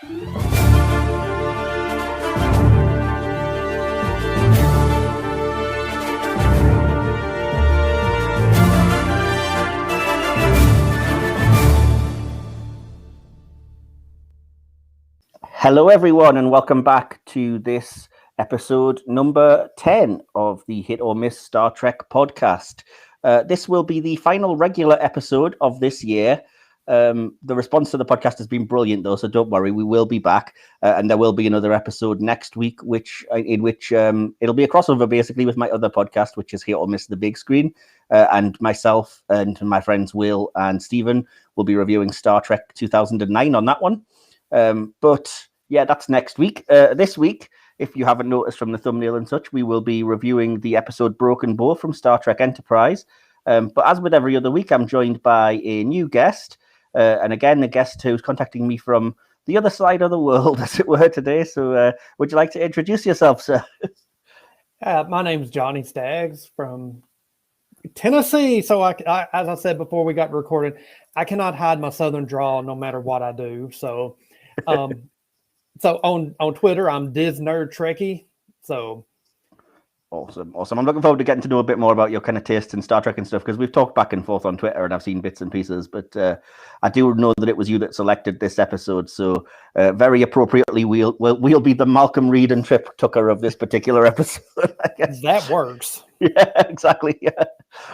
Hello, everyone, and welcome back to this episode number 10 of the Hit or Miss Star Trek podcast. This will be the final regular episode of this year. The response to the podcast has been brilliant, though, so don't worry, we will be back, and there will be another episode next week, in which it'll be a crossover, basically, with my other podcast, which is Hit or Miss the Big Screen, and myself and my friends Will and Stephen will be reviewing Star Trek 2009 on that one. But yeah, that's next week. This week, if you haven't noticed from the thumbnail and such, we will be reviewing the episode Broken Bow from Star Trek Enterprise. But as with every other week, I'm joined by a new guest. And again, a guest who's contacting me from the other side of the world, as it were, today. So would you like to introduce yourself, sir? My name's Johnny Staggs from Tennessee. So I, as I said before we got recorded, I cannot hide my Southern drawl no matter what I do. So so on Twitter, I'm DizNerd Trekkie. So awesome. I'm looking forward to getting to know a bit more about your kind of taste in Star Trek and stuff, because we've talked back and forth on Twitter and I've seen bits and pieces, but I do know that it was you that selected this episode. So very appropriately, we'll be the Malcolm Reed and Trip Tucker of this particular episode, I guess. That works. Yeah, exactly. Yeah.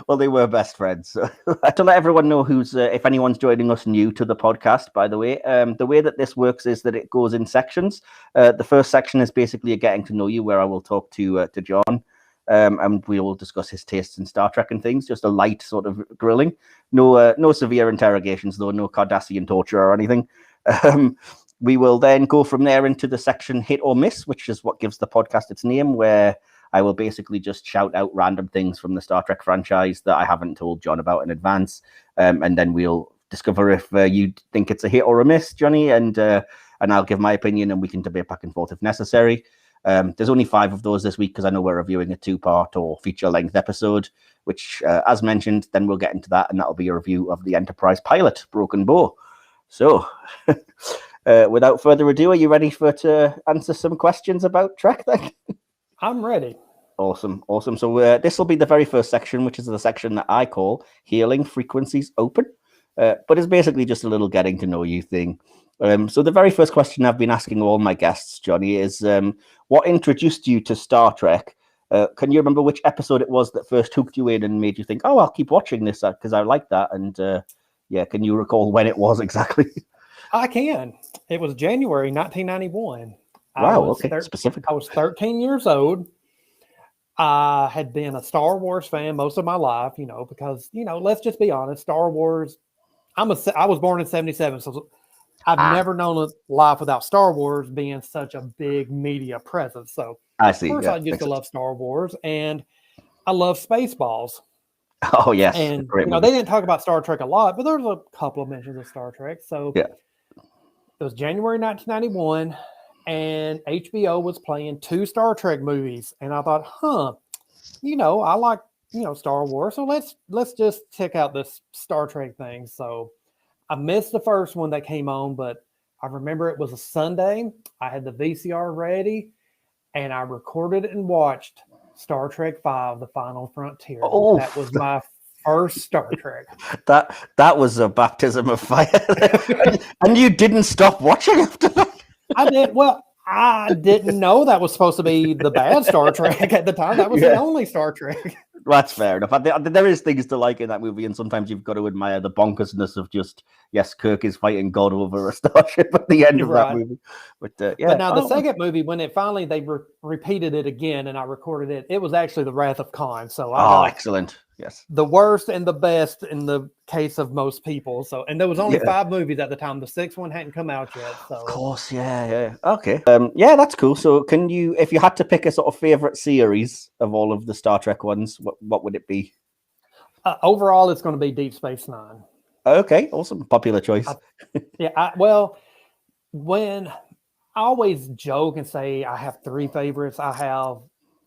Well, they were best friends. So to let everyone know who's, if anyone's joining us new to the podcast, by the way that this works is that it goes in sections. The first section is basically a getting to know you, where I will talk to John, and we will discuss his tastes in Star Trek and things. Just a light sort of grilling. No severe interrogations, though. No Cardassian torture or anything. We will then go from there into the section Hit or Miss, which is what gives the podcast its name, where I will basically just shout out random things from the Star Trek franchise that I haven't told John about in advance. And then we'll discover if you think it's a hit or a miss, Johnny, and I'll give my opinion and we can debate back and forth if necessary. There's only 5 of those this week because I know we're reviewing a 2-part or feature-length episode, which, as mentioned, then we'll get into that, and that'll be a review of the Enterprise pilot, Broken Bow. So, without further ado, are you ready to answer some questions about Trek then? I'm ready. Awesome. So this will be the very first section, which is the section that I call Healing Frequencies Open, but it's basically just a little getting to know you thing. So the very first question I've been asking all my guests, Johnny, is what introduced you to Star Trek? Can you remember which episode it was that first hooked you in and made you think, oh, I'll keep watching this because I like that? And can you recall when it was exactly? I can. It was January 1991. Wow, okay, specific. I was 13 years old. I had been a Star Wars fan most of my life, because, let's just be honest, Star Wars, I was born in 77, so I've never known a life without Star Wars being such a big media presence. So I see. Of course, I used to love Star Wars, and I love Spaceballs. Oh, yes. And, they didn't talk about Star Trek a lot, but there was a couple of mentions of Star Trek. So yeah. It was January 1991. And HBO was playing 2 Star Trek movies. And I thought, I like, Star Wars. So let's just check out this Star Trek thing. So I missed the first one that came on, but I remember it was a Sunday. I had the VCR ready and I recorded it and watched Star Trek V, The Final Frontier. Oh, that was my first Star Trek. That was a baptism of fire. And you didn't stop watching after that? I did. Well, I didn't know that was supposed to be the bad Star Trek at the time. That was the only Star Trek. That's fair enough. There is things to like in that movie, and sometimes you've got to admire the bonkersness of just, yes, Kirk is fighting God over a starship at the end of that movie. But But now the second movie, when it finally, they repeated it again and I recorded it, it was actually The Wrath of Khan. So excellent. Yes. The worst and the best in the case of most people. So, and there was only 5 movies at the time. The 6th one hadn't come out yet. So. Of course, yeah. Okay. That's cool. So can you, if you had to pick a sort of favorite series of all of the Star Trek ones, what would it be? Overall, it's going to be Deep Space Nine. Okay, awesome. Popular choice. When I always joke and say I have 3 favorites, I have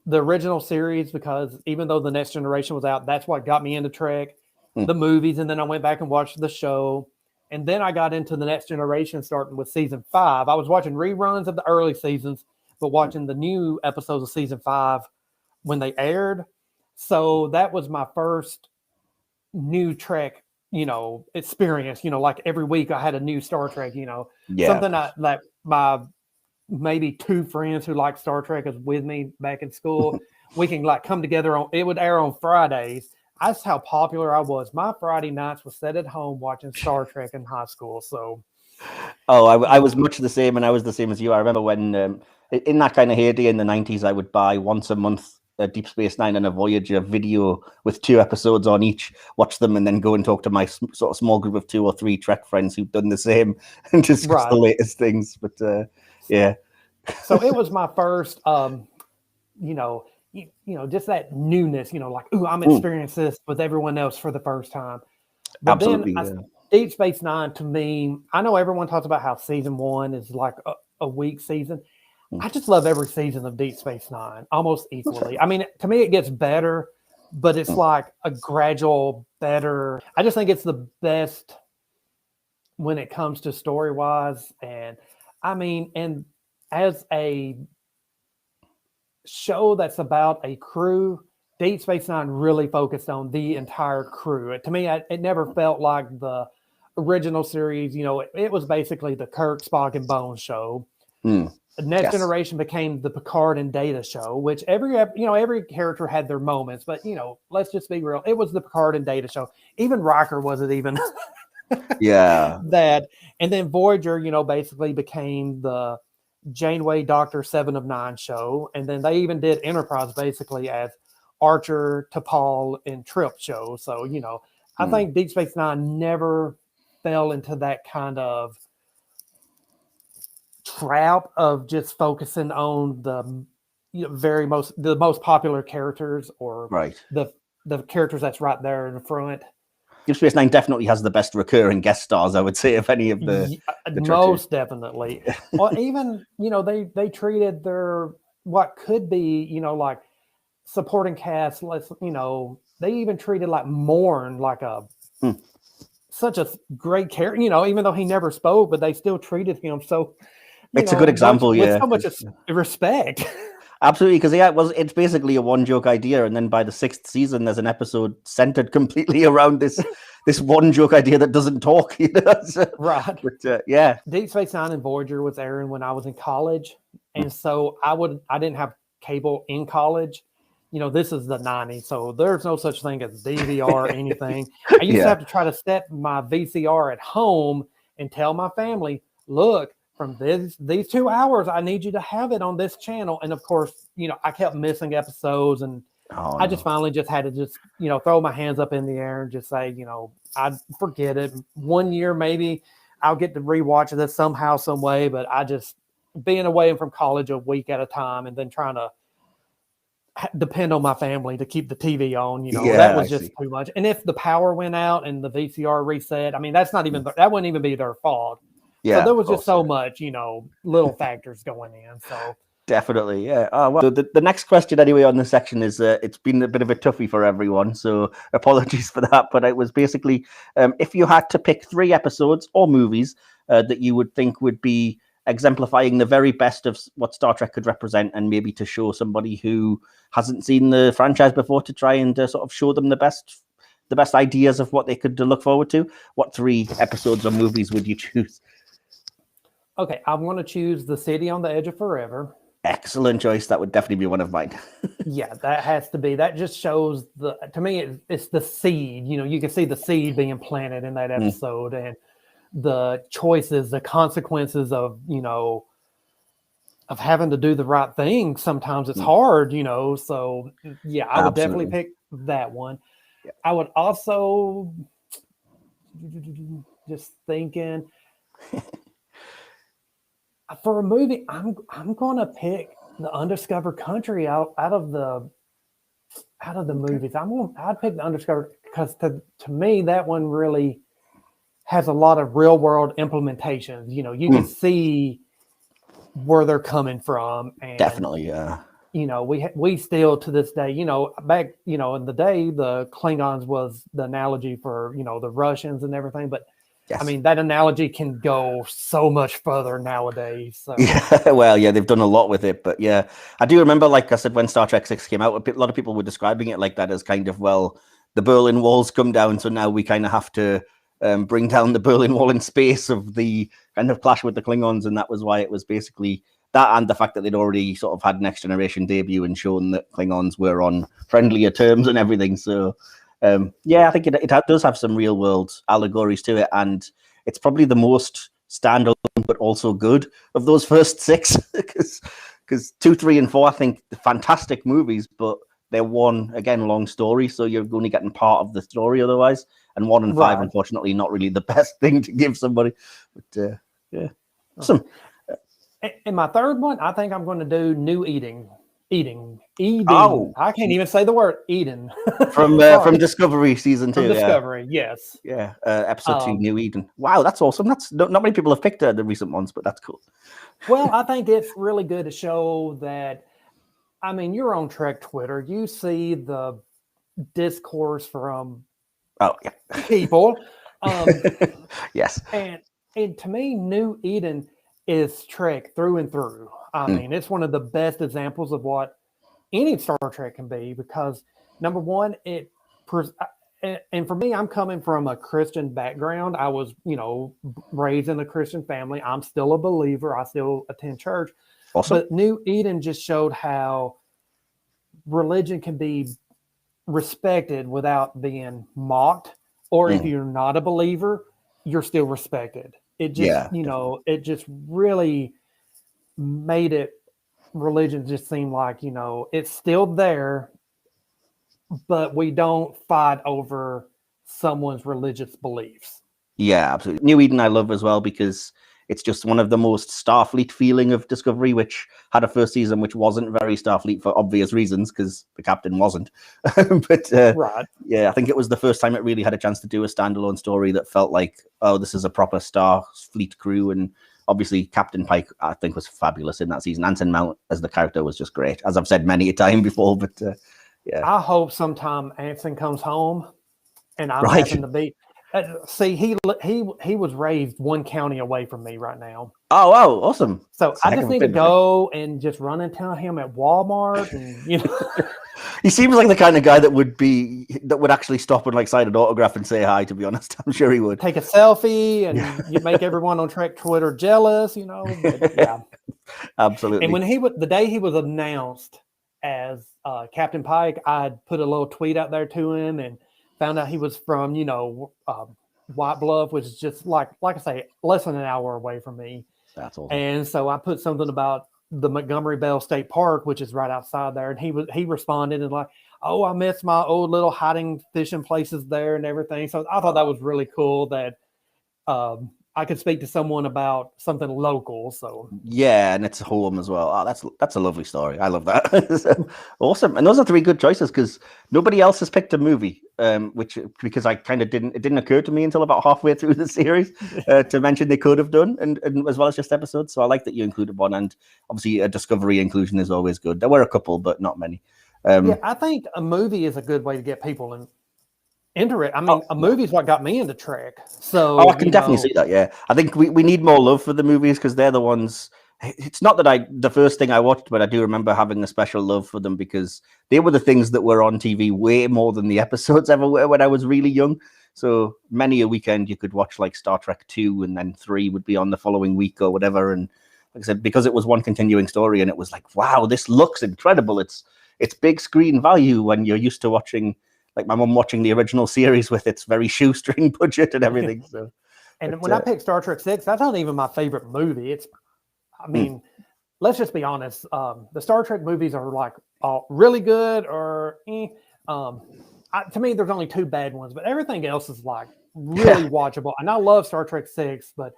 the original series, because even though The Next Generation was out, that's what got me into Trek, the movies. And then I went back and watched the show. And then I got into the Next Generation, starting with season 5. I was watching reruns of the early seasons, but watching the new episodes of season 5 when they aired. So that was my first new Trek, experience. Like every week I had a new Star Trek. Something like my maybe 2 friends who like Star Trek is with me back in school. We can like come together on. It would air on Fridays. That's how popular I was. My Friday nights was set at home watching Star Trek in high school. So, I was much the same, and I was the same as you. I remember when in that kind of heyday in the 90s, I would buy once a month a Deep Space Nine and a Voyager video with 2 episodes on each, watch them, and then go and talk to my sort of small group of 2 or 3 Trek friends who've done the same and discuss the latest things. But yeah. So it was my first, just that newness, like, ooh, I'm experiencing this with everyone else for the first time. But absolutely. Then Deep Space Nine, to me, I know everyone talks about how season 1 is like a weak season. I just love every season of Deep Space Nine almost equally. I mean, to me, it gets better, but it's like a gradual better. I just think it's the best when it comes to story-wise. And I mean, and as a show that's about a crew, Deep Space Nine really focused on the entire crew. To me, it never felt like the original series. It was basically the Kirk, Spock, and Bones show. The Next Generation became the Picard and Data show, which every character had their moments, but let's just be real. It was the Picard and Data show. Even Riker wasn't even that. And then Voyager, basically became the Janeway Doctor 7 of 9 show. And then they even did Enterprise basically as Archer, T'Pol, and Trip show. So, I think Deep Space Nine never fell into that kind of trap of just focusing on the the most popular characters or the characters that's right there in the front. Deep Space Nine definitely has the best recurring guest stars, I would say, of any of the most definitely. Well, even they treated their what could be like supporting cast. They even treated like Morn like a such a great character. Even though he never spoke, but they still treated him so. It's a good example, with so much respect. Absolutely, because it's basically a 1-joke idea, and then by the 6th season, there's an episode centered completely around this 1-joke idea that doesn't talk. Right. But Deep Space Nine and Voyager was airing when I was in college, and so I didn't have cable in college. This is the 90s, so there's no such thing as DVR or anything. I used to have to try to set my VCR at home and tell my family, look, from these 2 hours, I need you to have it on this channel. And of course, I kept missing episodes, and I just finally just had to just, throw my hands up in the air and just say, I'd forget it. 1 year, maybe I'll get to rewatch this somehow, some way. But I just being away from college a week at a time and then trying to depend on my family to keep the TV on, that was just too much. And if the power went out and the VCR reset, I mean, that wouldn't even be their fault. So there was just so much, little factors going in. So definitely, yeah. Well, the next question anyway on this section is it's been a bit of a toughie for everyone, so apologies for that. But it was basically if you had to pick 3 episodes or movies that you would think would be exemplifying the very best of what Star Trek could represent, and maybe to show somebody who hasn't seen the franchise before to try and sort of show them the best ideas of what they could look forward to, what 3 episodes or movies would you choose? Okay, I want to choose The City on the Edge of Forever. Excellent choice. That would definitely be one of mine. Yeah, that has to be. That just shows to me, it's the seed. You can see the seed being planted in that episode, and the choices, the consequences of, of having to do the right thing. Sometimes it's hard, so yeah, I would definitely pick that one. Yeah. I would also just thinking for a movie, I'm going to pick The Undiscovered Country out of the movies. I'd pick The Undiscovered because to me that one really has a lot of real world implementations. You can see where they're coming from, and definitely, yeah. We still to this day, back in the day, the Klingons was the analogy for the Russians and everything, but I mean, that analogy can go so much further nowadays. So. Yeah, well, yeah, they've done a lot with it, but yeah, I do remember, like I said, when Star Trek 6 came out, a lot of people were describing it like that as kind of, well, the Berlin Wall's come down, so now we kind of have to bring down the Berlin Wall in space of the kind of clash with the Klingons, and that was why it was basically that, and the fact that they'd already sort of had Next Generation debut and shown that Klingons were on friendlier terms and everything. So, yeah, I think it does have some real world allegories to it, and it's probably the most standalone but also good of those first 6, because 2, 3, and 4, I think, fantastic movies, but they're one, again, long story, so you're only getting part of the story otherwise. And 1 and 5, unfortunately, not really the best thing to give somebody. But yeah, awesome. And my third one, I think I'm going to do New Eden. Oh, I can't even say the word Eden. From Discovery season 2. From Discovery, yes. Yeah, episode 2, New Eden. Wow, that's awesome. That's not many people have picked the recent ones, but that's cool. Well, I think it's really good to show that. I mean, you're on Trek Twitter. You see the discourse from people. Yes. And to me, New Eden is Trek through and through. I mean, it's one of the best examples of what any Star Trek can be, because number one, and for me, I'm coming from a Christian background. I was, raised in a Christian family. I'm still a believer. I still attend church. Awesome. But New Eden just showed how religion can be respected without being mocked, or if you're not a believer, you're still respected. It just, it just really made religion just seem like, it's still there, but we don't fight over someone's religious beliefs. Yeah, absolutely. New Eden I love as well, because it's just one of the most Starfleet feeling of Discovery, which had a first season which wasn't very Starfleet for obvious reasons, because the captain wasn't. But yeah, I think it was the first time it really had a chance to do a standalone story that felt like, oh, this is a proper Starfleet crew. And obviously Captain Pike, I think, was fabulous in that season. Anson Mount as the character was just great, as I've said many a time before. But yeah, I hope sometime Anson comes home and I happen to be. See, he was raised one county away from me right now. Oh, wow, awesome! So I just need to go and just run into him at Walmart, and He seems like the kind of guy that would actually stop and sign an autograph and say hi. To be honest, I'm sure he would take a selfie, and you make everyone on Trek Twitter jealous, But, yeah, absolutely. And when the day he was announced as Captain Pike, I put a little tweet out there to him and found out he was from, White Bluff, which is just like I say, less than an hour away from me. That's awesome. And so I put something about the Montgomery Bell State Park, which is right outside there. And he responded and oh, I miss my old little hiding fishing places there and everything. So I thought that was really cool that I could speak to someone about something local. So yeah, and it's HoM as well. Oh, that's a lovely story. I love that. Awesome. And those are 3 good choices, because nobody else has picked a movie, because I kind of it didn't occur to me until about halfway through the series to mention they could have done, and as well as just episodes. So I like that you included one, and obviously a Discovery inclusion is always good. There were a couple, but not many. Yeah, I think a movie is a good way to get people into it. I mean, a movie is what got me into Trek. So I can definitely see that. Yeah, I think we need more love for the movies, because they're the ones. It's not that the first thing I watched, but I do remember having a special love for them, because they were the things that were on TV way more than the episodes ever were when I was really young. So many a weekend you could watch Star Trek 2, and then 3 would be on the following week or whatever. And like I said, because it was one continuing story, and it was wow, this looks incredible. It's big screen value when you're used to watching. My mum watching the original series with its very shoestring budget and everything. So, when I picked Star Trek 6, that's not even my favorite movie. Let's just be honest. The Star Trek movies are really good or to me, there's only 2 bad ones, but everything else is really watchable. And I love Star Trek 6, but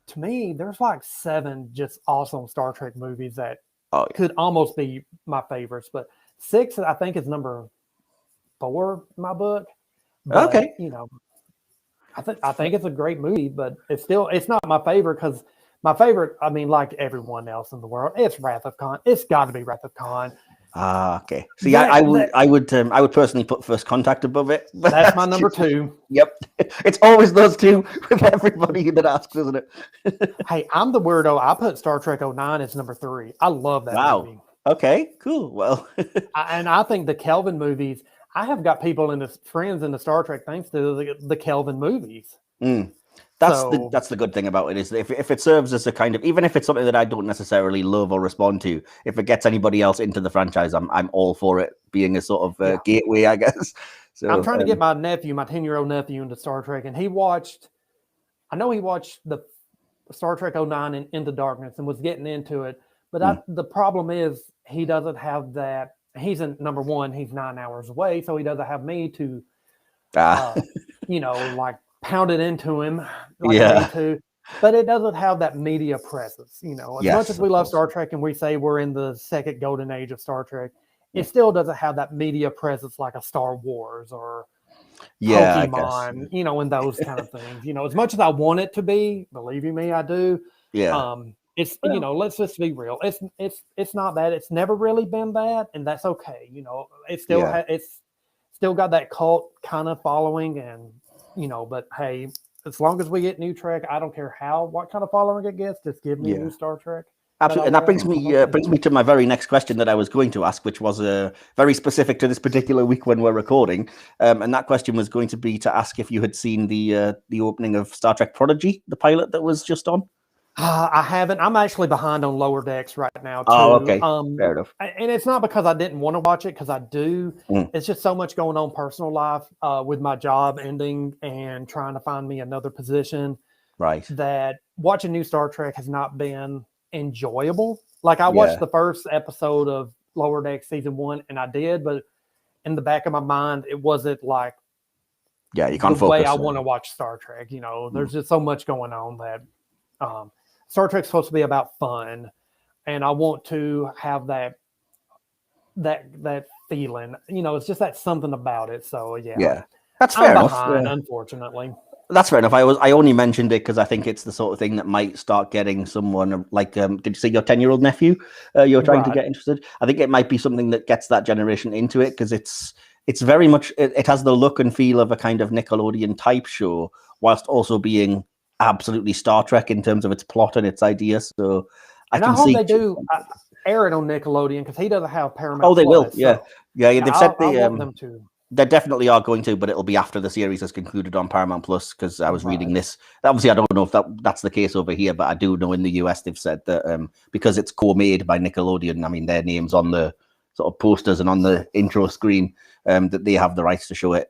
to me, there's 7 just awesome Star Trek movies that could almost be my favorites. But 6, I think, is number 4 in my book. But, okay. I think it's a great movie, but it's not my favorite, because my favorite, like everyone else in the world, it's Wrath of Khan. It's got to be Wrath of Khan. Okay. See, I would personally put First Contact above it. That's my number 2. Yep. It's always those two with everybody that asks, isn't it? Hey, I'm the weirdo. I put Star Trek 09 as number 3. I love that movie. Okay, cool. Well, and I think the Kelvin movies, I have got people friends in the Star Trek thanks to the Kelvin movies. That's the good thing about it, is that if it serves as a kind of, even if it's something that I don't necessarily love or respond to, if it gets anybody else into the franchise, I'm all for it being a sort of gateway, I guess. So I'm trying to get my 10-year-old nephew into Star Trek, and he watched the Star Trek 09 and Into Darkness and was getting into it. But the problem is he doesn't have that. He's in number 1. He's 9 hours away, so he doesn't have me to, like pound it into him like I need to. But it doesn't have that media presence. As much as we love Star Trek and we say we're in the second golden age of Star Trek, it still doesn't have that media presence like a Star Wars or Pokemon, and those kind of things. As much as I want it to be, believe you me, I do. Yeah. It's let's just be real. It's not that. It's never really been that, and that's okay. It's still it's still got that cult kind of following, and but hey, as long as we get new Trek, I don't care what kind of following it gets. Just give me new Star Trek. Absolutely, and that brings me to my very next question that I was going to ask, which was very specific to this particular week when we're recording. And that question was going to be to ask if you had seen the opening of Star Trek Prodigy, the pilot that was just on. I haven't. I'm actually behind on Lower Decks right now, too. Oh, okay. Fair enough. And it's not because I didn't want to watch it, because I do. It's just so much going on personal life with my job ending and trying to find me another position. Right. That watching new Star Trek has not been enjoyable. Like I watched the first episode of Lower Decks season 1, and I did, but in the back of my mind, it wasn't like you can't the way I want to watch Star Trek. There's just so much going on that Star Trek's supposed to be about fun, and I want to have that feeling. It's just that something about it. So that's fair enough. Behind, unfortunately. That's fair enough. I only mentioned it because I think it's the sort of thing that might start getting someone like, did you say your 10-year-old nephew you're trying to get interested? I think it might be something that gets that generation into it, because it's very much, it has the look and feel of a kind of Nickelodeon type show, whilst also being absolutely Star Trek in terms of its plot and its ideas. So I hope they do air it on Nickelodeon, because he doesn't have Paramount. Oh, they will. Yeah. They've said I want them to. They definitely are going to, but it'll be after the series has concluded on Paramount Plus, because I was reading this. Obviously, I don't know if that's the case over here, but I do know in the US they've said that because it's co-made by Nickelodeon, I mean, their name's on the sort of posters and on the intro screen, that they have the rights to show it,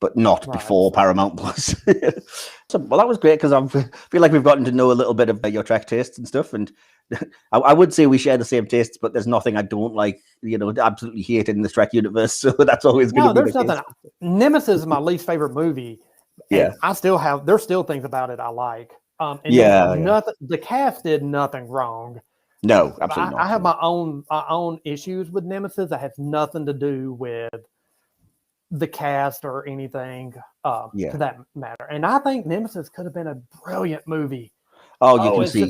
but not before Paramount Plus. So, well, that was great, because I feel like we've gotten to know a little bit of your Trek tastes and stuff, and I would say we share the same tastes, but there's nothing I don't like, absolutely hate in the Trek universe. So that's always going to be there's nothing. Case. Nemesis is my least favorite movie. Yeah, there's still things about it I like. Nothing. The cast did nothing wrong. No, absolutely not. I have my own issues with Nemesis that has nothing to do with the cast or anything to that matter. And I think Nemesis could have been a brilliant movie. Oh, you can see,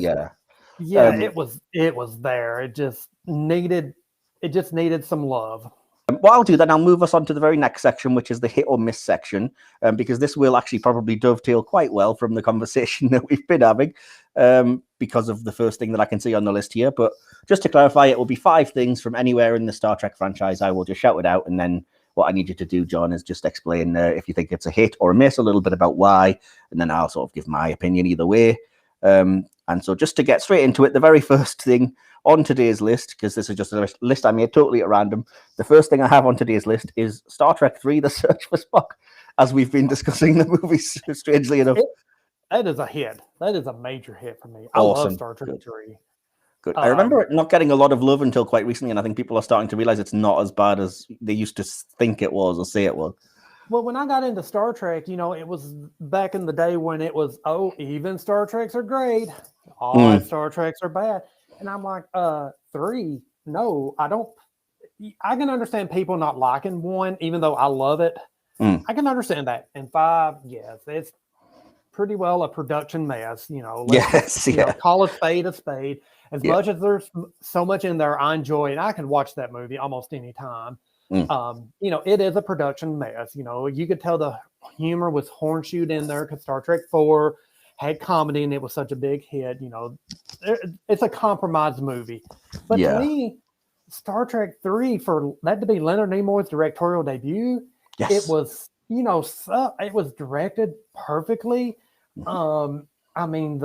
it was there. It just needed some love. What I'll do then, I'll move us on to the very next section, which is the hit or miss section, because this will actually probably dovetail quite well from the conversation that we've been having, because of the first thing that I can see on the list here. But just to clarify, it will be 5 things from anywhere in the Star Trek franchise. I will just shout it out, and then what I need you to do, John, is just explain if you think it's a hit or a miss, a little bit about why, and then I'll sort of give my opinion either way. And so just to get straight into it, the very first thing on today's list, because this is just a list I made totally at random, the first thing I have on today's list is Star Trek 3, The Search for Spock, as we've been discussing the movies, strangely enough. That is a hit. That is a major hit for me. Awesome. I love Star Trek 3. Good. I remember it not getting a lot of love until quite recently, and I think people are starting to realize it's not as bad as they used to think it was or say it was. Well, when I got into Star Trek, it was back in the day when it was, even Star Treks are great. All Star Treks are bad. And I'm like, 3? No, I don't. I can understand people not liking 1, even though I love it. I can understand that. And 5, yes, pretty well a production mess. Yes, yeah. Call a spade a spade. As Yeah. much as there's so much in there, I enjoy, and I can watch that movie almost any time. It is a production mess. You could tell the humor was horseshoed in there because Star Trek 4 had comedy and it was such a big hit. It's a compromised movie. But to me, Star Trek 3, for that to be Leonard Nimoy's directorial debut, it was, it was directed perfectly. Oh man,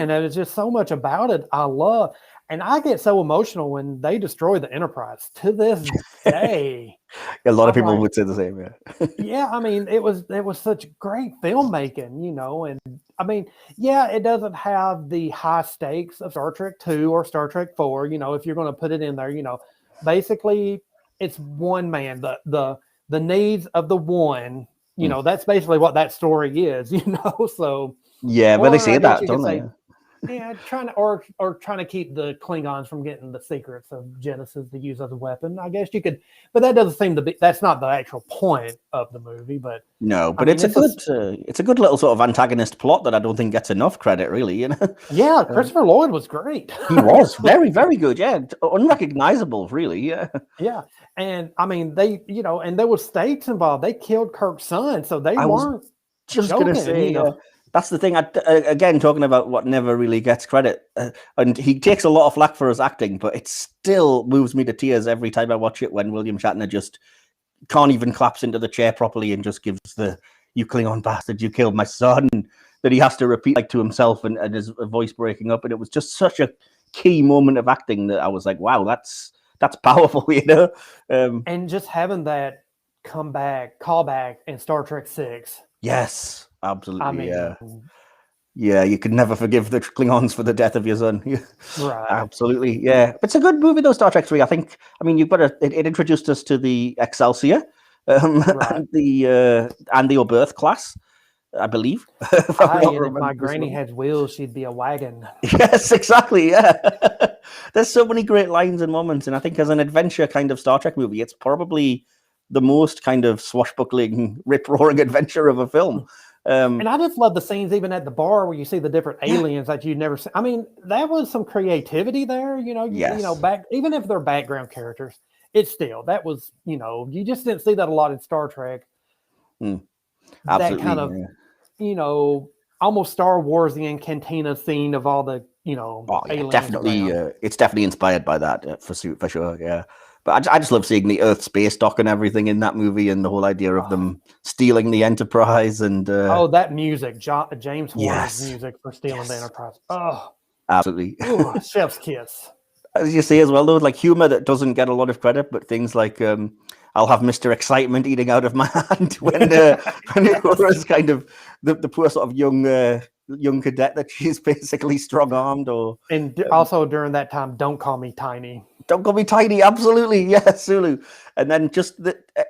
there's just so much about it I love. And I get so emotional when they destroy the Enterprise to this day. A lot of people would say the same, it was such great filmmaking, and it doesn't have the high stakes of Star Trek 2 or Star Trek 4, if you're going to put it in there, basically it's one man, the needs of the one, that's basically what that story is, so. Yeah, but they say that, don't they? Trying to keep the Klingons from getting the secrets of Genesis to use as a weapon. I guess you could, but that doesn't seem to be. That's not the actual point of the movie. But no, but it's a good little sort of antagonist plot that I don't think gets enough credit, really. Yeah, Christopher Lloyd was great. He was very, very good. Yeah, unrecognizable, really. Yeah. Yeah, and they, and there was stakes involved. They killed Kirk's son, so they weren't just going to say. That's the thing. Again, talking about what never really gets credit, and he takes a lot of flack for his acting, but it still moves me to tears every time I watch it when William Shatner just can't even collapse into the chair properly and just gives the "you Klingon bastard, you killed my son" that he has to repeat to himself and his voice breaking up. And it was just such a key moment of acting that I was like, "Wow, that's powerful," And just having that callback in Star Trek 6. Yes. Absolutely, yeah. You could never forgive the Klingons for the death of your son. Right. Absolutely, yeah. It's a good movie, though. Star Trek 3. I think. You've got it introduced us to the Excelsior, and the Oberth class, I believe. If my granny had wheels, she'd be a wagon. Yes, exactly. Yeah. There's so many great lines and moments, and I think as an adventure kind of Star Trek movie, it's probably the most kind of swashbuckling, rip-roaring adventure of a film. And I just love the scenes even at the bar where you see the different aliens that you'd never seen. That was some creativity there, back, even if they're background characters, it's still, that was, you just didn't see that a lot in Star Trek. That kind of, almost Star Warsian cantina scene of all the, aliens. Definitely, it's definitely inspired by that for sure, yeah. But I just love seeing the Earth space dock and everything in that movie, and the whole idea of them stealing the Enterprise and that music, James Horner's music for stealing the Enterprise. Oh, absolutely. Ooh, chef's kiss. As you say as well, though, like humor that doesn't get a lot of credit, but things like I'll have Mr. Excitement eating out of my hand when it was kind of the poor sort of young cadet that she's basically strong-armed, and also during that time, don't call me tiny. Don't call me tiny, absolutely, yes, Sulu. And then just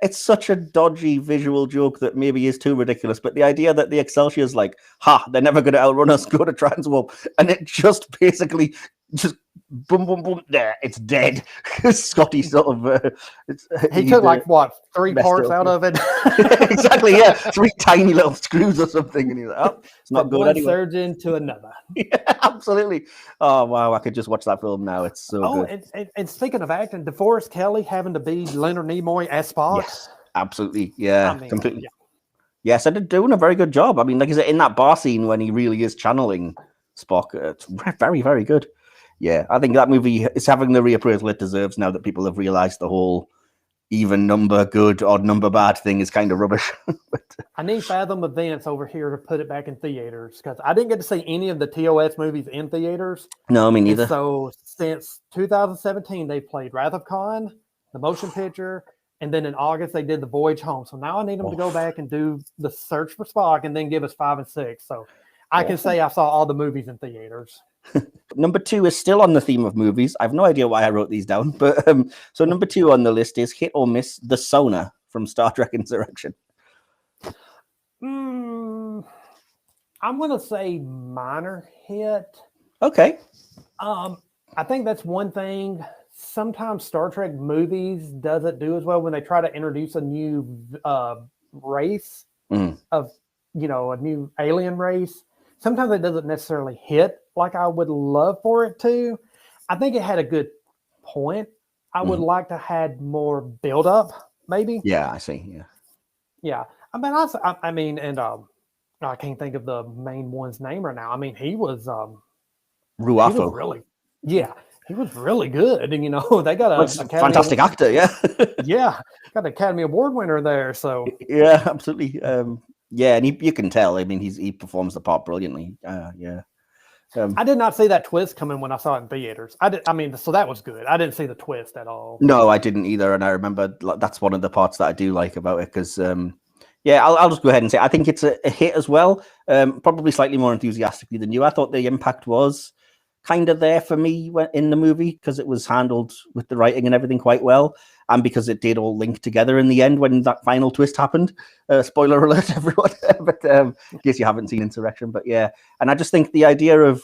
it's such a dodgy visual joke that maybe is too ridiculous, but the idea that the Excelsior's like, they're never going to outrun us, go to transwarp, and it just basically just boom, boom, boom, there, it's dead. Scotty sort of... he took three parts out of it. Exactly, yeah, 3 tiny little screws or something, and he's like, it's not good anyway. One surgeon to another. Yeah, absolutely. Oh, wow, I could just watch that film now. It's so good. And speaking of acting, DeForest Kelley having to be Leonard Nimoy as Spock. Yes, absolutely, yeah, completely. Yeah. Yes, and they're doing a very good job. Like I said, in that bar scene when he really is channeling Spock, it's very, very good. Yeah, I think that movie is having the reappraisal it deserves now that people have realized the whole even number good, odd number bad thing is kind of rubbish. I need Fathom Events over here to put it back in theaters because I didn't get to see any of the TOS movies in theaters. No, me neither. And so since 2017, they played Wrath of Khan, the motion picture, and then in August they did The Voyage Home. So now I need them to go back and do The Search for Spock and then give us 5 and 6. So I can say I saw all the movies in theaters. Number 2 is still on the theme of movies. I have no idea why I wrote these down, but so number 2 on the list is hit or miss The Sonar from Star Trek Insurrection. I'm gonna say minor hit. Okay. I think that's one thing. Sometimes Star Trek movies doesn't do as well when they try to introduce a new race of a new alien race. Sometimes it doesn't necessarily hit like I would love for it to. I think it had a good point. I would like to had more build up, maybe. Yeah, I see. Yeah. Yeah. I mean, and I can't think of the main one's name right now. I mean, he was Ruafo. really, he was really good. And, they got a fantastic actor. Yeah. Yeah. Got an Academy Award winner there. So, yeah, absolutely. Yeah. And you can tell, I mean, he performs the part brilliantly. Yeah. I did not see that twist coming when I saw it in theaters. So that was good. I didn't see the twist at all. No, I didn't either. And I remember that's one of the parts that I do like about it because, I'll just go ahead and say I think it's a hit as well. Probably slightly more enthusiastically than you. I thought the impact was kind of there for me in the movie because it was handled with the writing and everything quite well. And because it did all link together in the end when that final twist happened. Spoiler alert, everyone. But in case you haven't seen Insurrection. But yeah, and I just think the idea of,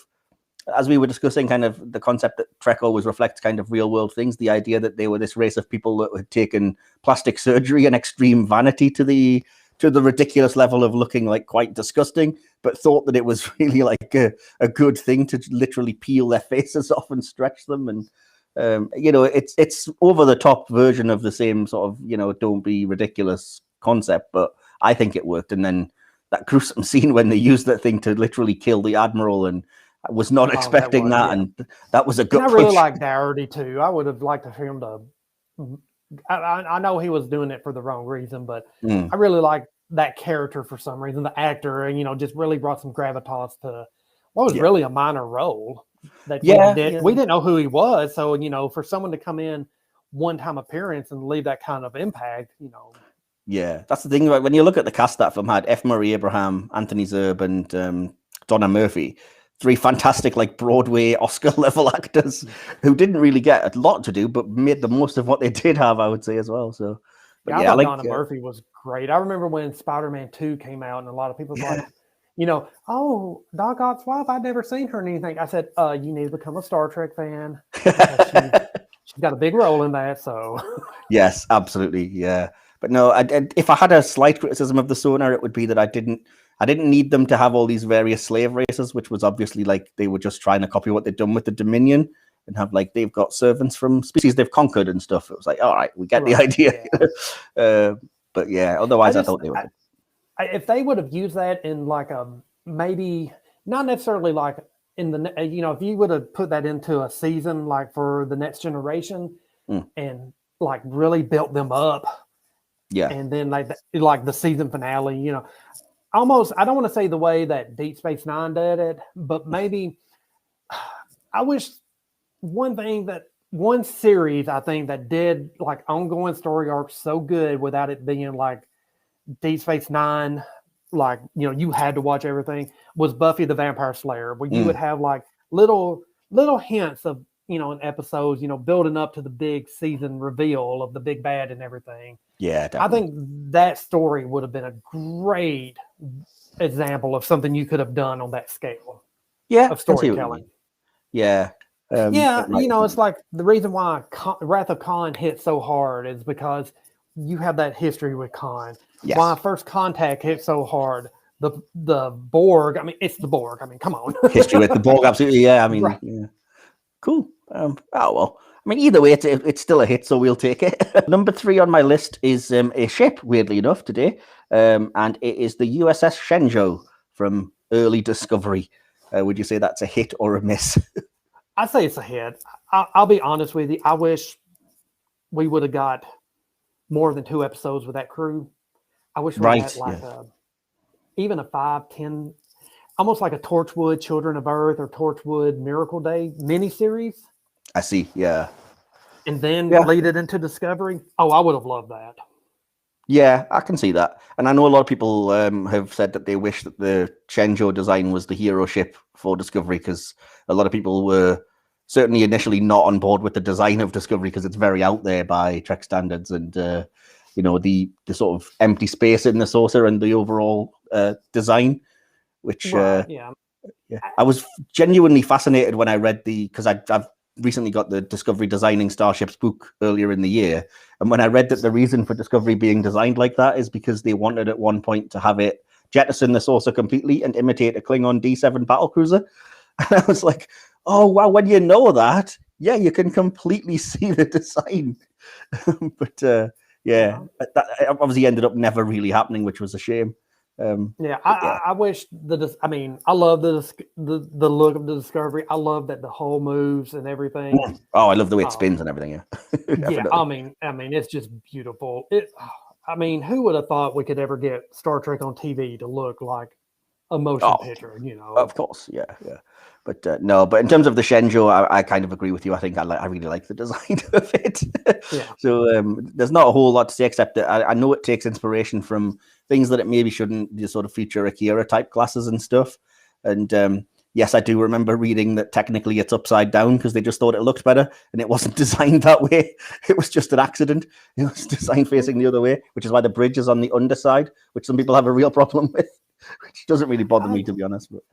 as we were discussing, kind of the concept that Trek always reflects kind of real world things, the idea that they were this race of people that had taken plastic surgery and extreme vanity to the ridiculous level of looking like quite disgusting, but thought that it was really like a good thing to literally peel their faces off and stretch them. And, it's over the top version of the same sort of, don't be ridiculous concept, but I think it worked. And then that gruesome scene when they used that thing to literally kill the Admiral, and I was not expecting that. Yeah. And that was a good I really liked Dougherty too. I would have liked for him to, I know he was doing it for the wrong reason, but I really liked that character for some reason, the actor, and, just really brought some gravitas to what was really a minor role that we didn't know who he was. So, for someone to come in one-time appearance and leave that kind of impact, Yeah, that's the thing. Right? When you look at the cast that film had F. Murray Abraham, Anthony Zerbe, and Donna Murphy, 3 fantastic, like Broadway Oscar level actors who didn't really get a lot to do, but made the most of what they did have, I would say as well. So, I thought Donna Murphy was great. I remember when Spider-Man 2 came out, and a lot of people were like, oh, Doc Ock's wife, I'd never seen her in anything. I said, you need to become a Star Trek fan. She's got a big role in that. So, yes, absolutely, yeah. But no, if I had a slight criticism of the Sonar, it would be that I didn't need them to have all these various slave races, which was obviously like they were just trying to copy what they'd done with the Dominion and have like they've got servants from species they've conquered and stuff. It was like, all right, we get the idea. Yeah. But yeah, otherwise I thought they would. If they would have used that in like maybe not necessarily like in the if you would have put that into a season like for the Next Generation and like really built them up. Yeah. And then like the season finale, almost, I don't want to say the way that Deep Space Nine did it, but maybe I wish one series I think that did like ongoing story arcs so good without it being like Deep Space Nine, like, you had to watch everything, was Buffy the Vampire Slayer, where you would have like little hints of, in episodes, building up to the big season reveal of the big bad and everything. Yeah, definitely. I think that story would have been a great example of something you could have done on that scale. Yeah, of storytelling. Yeah. It's like the reason why Wrath of Khan hit so hard is because you have that history with Khan. Yes. Why First Contact hit so hard. The Borg, I mean, it's the Borg. I mean, come on. History with the Borg, absolutely. Yeah, I mean, right. Yeah. Cool. Well. I mean, either way, it's still a hit, so we'll take it. Number 3 on my list is a ship, weirdly enough, today. And it is the USS Shenzhou from early Discovery. Would you say that's a hit or a miss? I'd say it's a hit. I'll be honest with you. I wish we would have got more than 2 episodes with that crew. I wish we had like even a 5-10, almost like a Torchwood Children of Earth or Torchwood Miracle Day miniseries. I see, yeah. And then lead it into Discovery. Oh, I would have loved that. Yeah, I can see that. And I know a lot of people have said that they wish that the Shenzhou design was the hero ship for Discovery, because a lot of people were certainly initially not on board with the design of Discovery because it's very out there by Trek standards, and the sort of empty space in the saucer and the overall design, which I was genuinely fascinated when I read because I've recently got the Discovery Designing Starships book earlier in the year, and when I read that the reason for Discovery being designed like that is because they wanted at one point to have it jettison the saucer completely and imitate a Klingon D7 battlecruiser. And I was like, oh, wow, when you know that, yeah, you can completely see the design. But that obviously ended up never really happening, which was a shame. I wish I love the look of the Discovery. I love that the hull moves and everything. Oh, I love the way it spins and everything. Yeah, I mean, it's just beautiful. Who would have thought we could ever get Star Trek on TV to look like a motion picture? Of course, yeah. But but in terms of the Shenzhou, I kind of agree with you. I think I really like the design of it. Yeah. So there's not a whole lot to say except that I know it takes inspiration from things that it maybe shouldn't, the sort of future Akira type classes and stuff. And yes, I do remember reading that technically it's upside down because they just thought it looked better, and it wasn't designed that way. It was just an accident. It was designed facing the other way, which is why the bridge is on the underside, which some people have a real problem with, which doesn't really bother me, to be honest. But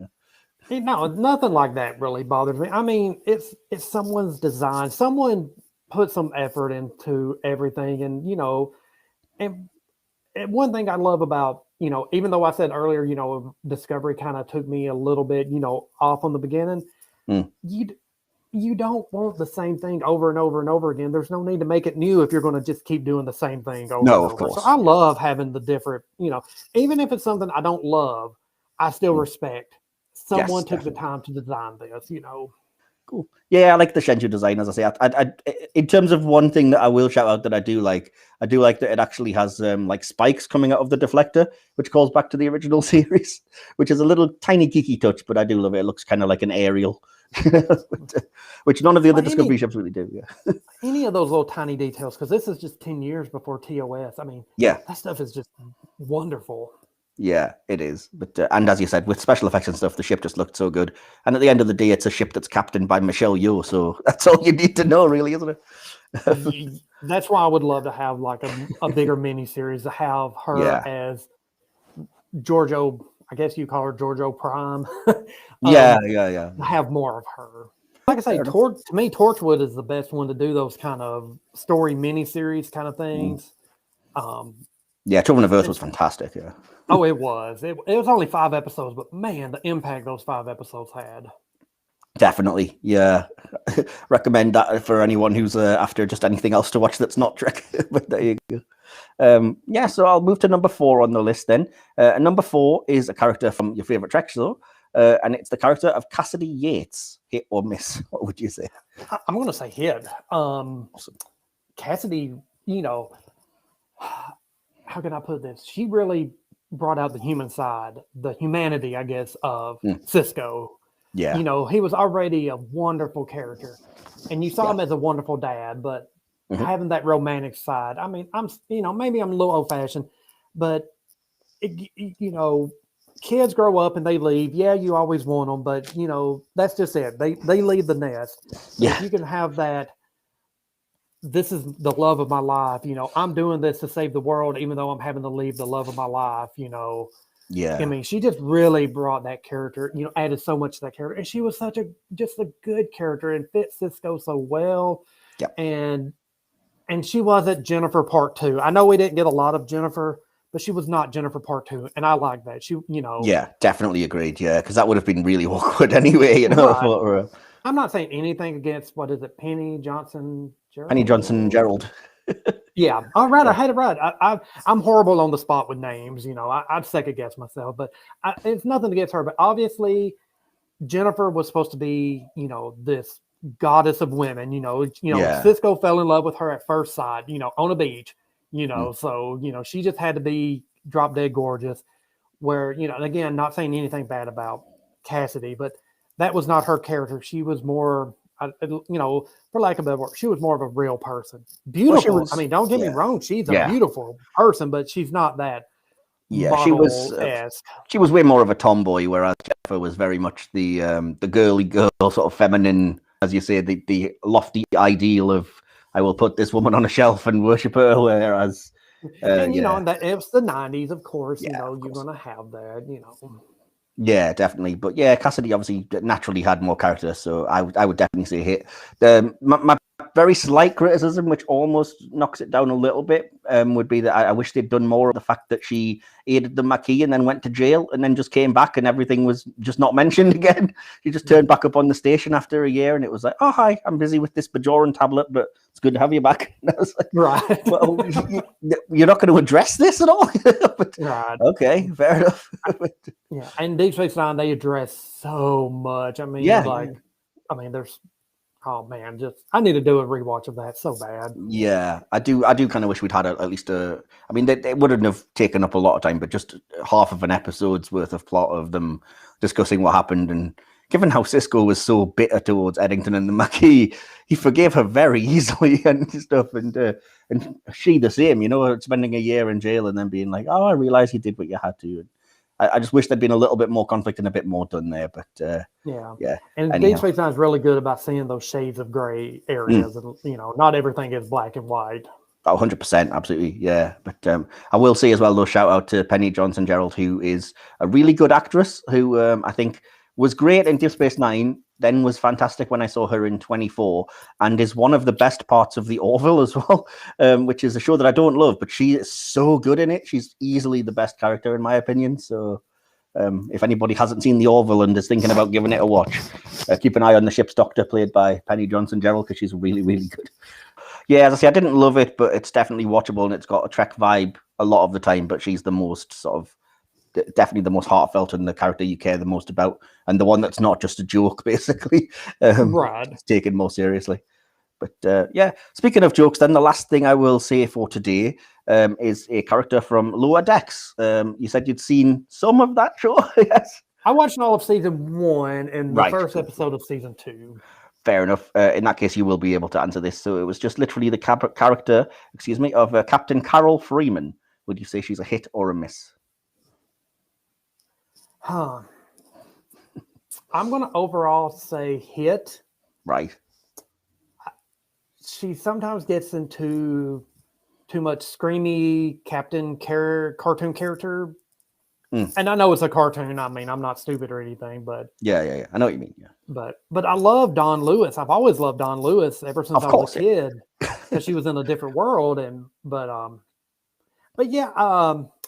no, nothing like that really bothers me. I mean, it's someone's design. Someone put some effort into everything, and one thing I love about, even though I said earlier, Discovery kind of took me a little bit, off on the beginning. You don't want the same thing over and over and over again. There's no need to make it new if you're going to just keep doing the same thing over and over. Of course. So I love having the different, even if it's something I don't love, I still respect. Someone took the time to design this, Cool. Yeah, I like the Shenzhou design. As I say, I in terms of one thing that I will shout out that I do like that it actually has like spikes coming out of the deflector, which calls back to the original series, which is a little tiny geeky touch, but I do love it. It looks kind of like an aerial, which none of the other Discovery ships really do. Yeah. Any of those little tiny details, because this is just 10 years before TOS. I mean, that stuff is just wonderful. Yeah, it is. But and as you said, with special effects and stuff, the ship just looked so good. And at the end of the day, it's a ship that's captained by Michelle Yeoh, so that's all you need to know, really, isn't it? That's why I would love to have like a bigger miniseries to have her as Giorgio. I guess you call her Giorgio Prime. Yeah. Have more of her. Like I say, to me, Torchwood is the best one to do those kind of story miniseries kind of things. Children of Earth was fantastic. Yeah. Oh, it was. It was only 5 episodes, but man, the impact those 5 episodes had. Definitely, yeah. Recommend that for anyone who's after just anything else to watch that's not Trek. But there you go. So I'll move to number 4 on the list then. Number 4 is a character from your favorite Trek show, and it's the character of Cassidy Yates. Hit or miss? What would you say? I'm going to say hit. Cassidy, how can I put this? She really brought out the human side, the humanity, I guess, of Sisko. Yeah. He was already a wonderful character, and you saw him as a wonderful dad, but having that romantic side. I mean, maybe I'm a little old fashioned, but kids grow up and they leave. Yeah, you always want them, but that's just it. They leave the nest. Yeah. If you can have that. This is the love of my life. I'm doing this to save the world, even though I'm having to leave the love of my life. Yeah. I mean, she just really brought that character. Added so much to that character, and she was just a good character and fit Sisko so well. Yeah. And she wasn't Jennifer Part 2. I know we didn't get a lot of Jennifer, but she was not Jennifer Part 2, and I like that. She, Yeah, definitely agreed. Yeah, because that would have been really awkward anyway. Right. I'm not saying anything against Penny Johnson. Penny Johnson Gerald. Yeah. All right. I had it right. I'm horrible on the spot with names. I'd second guess myself, but it's nothing against her. But obviously, Jennifer was supposed to be, this goddess of women. Sisko fell in love with her at first sight. On a beach. So she just had to be drop dead gorgeous. Where and again, not saying anything bad about Cassidy, but that was not her character. She was more. For lack of a better word, she was more of a real person. Beautiful. Well, don't get me wrong. She's a beautiful person, but she's not that. Yeah, she was way more of a tomboy, whereas Jennifer was very much the girly girl, sort of feminine, as you say, the lofty ideal of I will put this woman on a shelf and worship her. Whereas, and that it was the 90s, of course. You're gonna have that. Yeah, definitely. But yeah, Cassidy obviously naturally had more character, so I would definitely say hit. My very slight criticism, which almost knocks it down a little bit, would be that I wish they'd done more of the fact that she aided the Maquis and then went to jail and then just came back and everything was just not mentioned again. She just turned back up on the station after a year and it was like, oh, hi, I'm busy with this Bajoran tablet, but it's good to have you back. And I was like, right. Well, you're not going to address this at all? But, right. Okay, fair enough. Yeah, and Deep Space Nine, they address so much. I mean, there's, oh man, just I need to do a rewatch of that so bad. Yeah, I do kind of wish we'd had at least a. I mean, they wouldn't have taken up a lot of time, but just half of an episode's worth of plot of them discussing what happened. And given how Sisko was so bitter towards Eddington and the Maquis, he forgave her very easily and stuff. And she the same, spending a year in jail and then being like, "Oh, I realize you did what you had to." And I just wish there'd been a little bit more conflict and a bit more done there. But yeah. And Deep Space Nine is really good about seeing those shades of gray areas, and not everything is black and white. 100%, absolutely, yeah. But I will say as well, though, shout out to Penny Johnson-Gerald, who is a really good actress, who I think was great in Deep Space Nine, then was fantastic when I saw her in 24, and is one of the best parts of The Orville as well, which is a show that I don't love, but she is so good in it. She's easily the best character, in my opinion. So if anybody hasn't seen The Orville and is thinking about giving it a watch, keep an eye on the ship's doctor, played by Penny Johnson-Gerald, because she's really, really good. Yeah, as I say, I didn't love it, but it's definitely watchable, and it's got a Trek vibe a lot of the time, but she's the most definitely the most heartfelt and the character you care the most about, and the one that's not just a joke, basically. Right. It's taken more seriously. But yeah, speaking of jokes, then the last thing I will say for today is a character from Lower Decks. You said you'd seen some of that show, yes? I watched all of season 1 and the first episode of season 2. Fair enough. In that case, you will be able to answer this. So it was just literally the character, of Captain Carol Freeman. Would you say she's a hit or a miss? I'm going to overall say hit. Right. She sometimes gets into too much screamy cartoon character. And I know it's a cartoon. I mean, I'm not stupid or anything, but yeah. I know what you mean. Yeah. But I love Dawn Lewis. I've always loved Dawn Lewis ever since I was a kid, because she was in a different world. But yeah,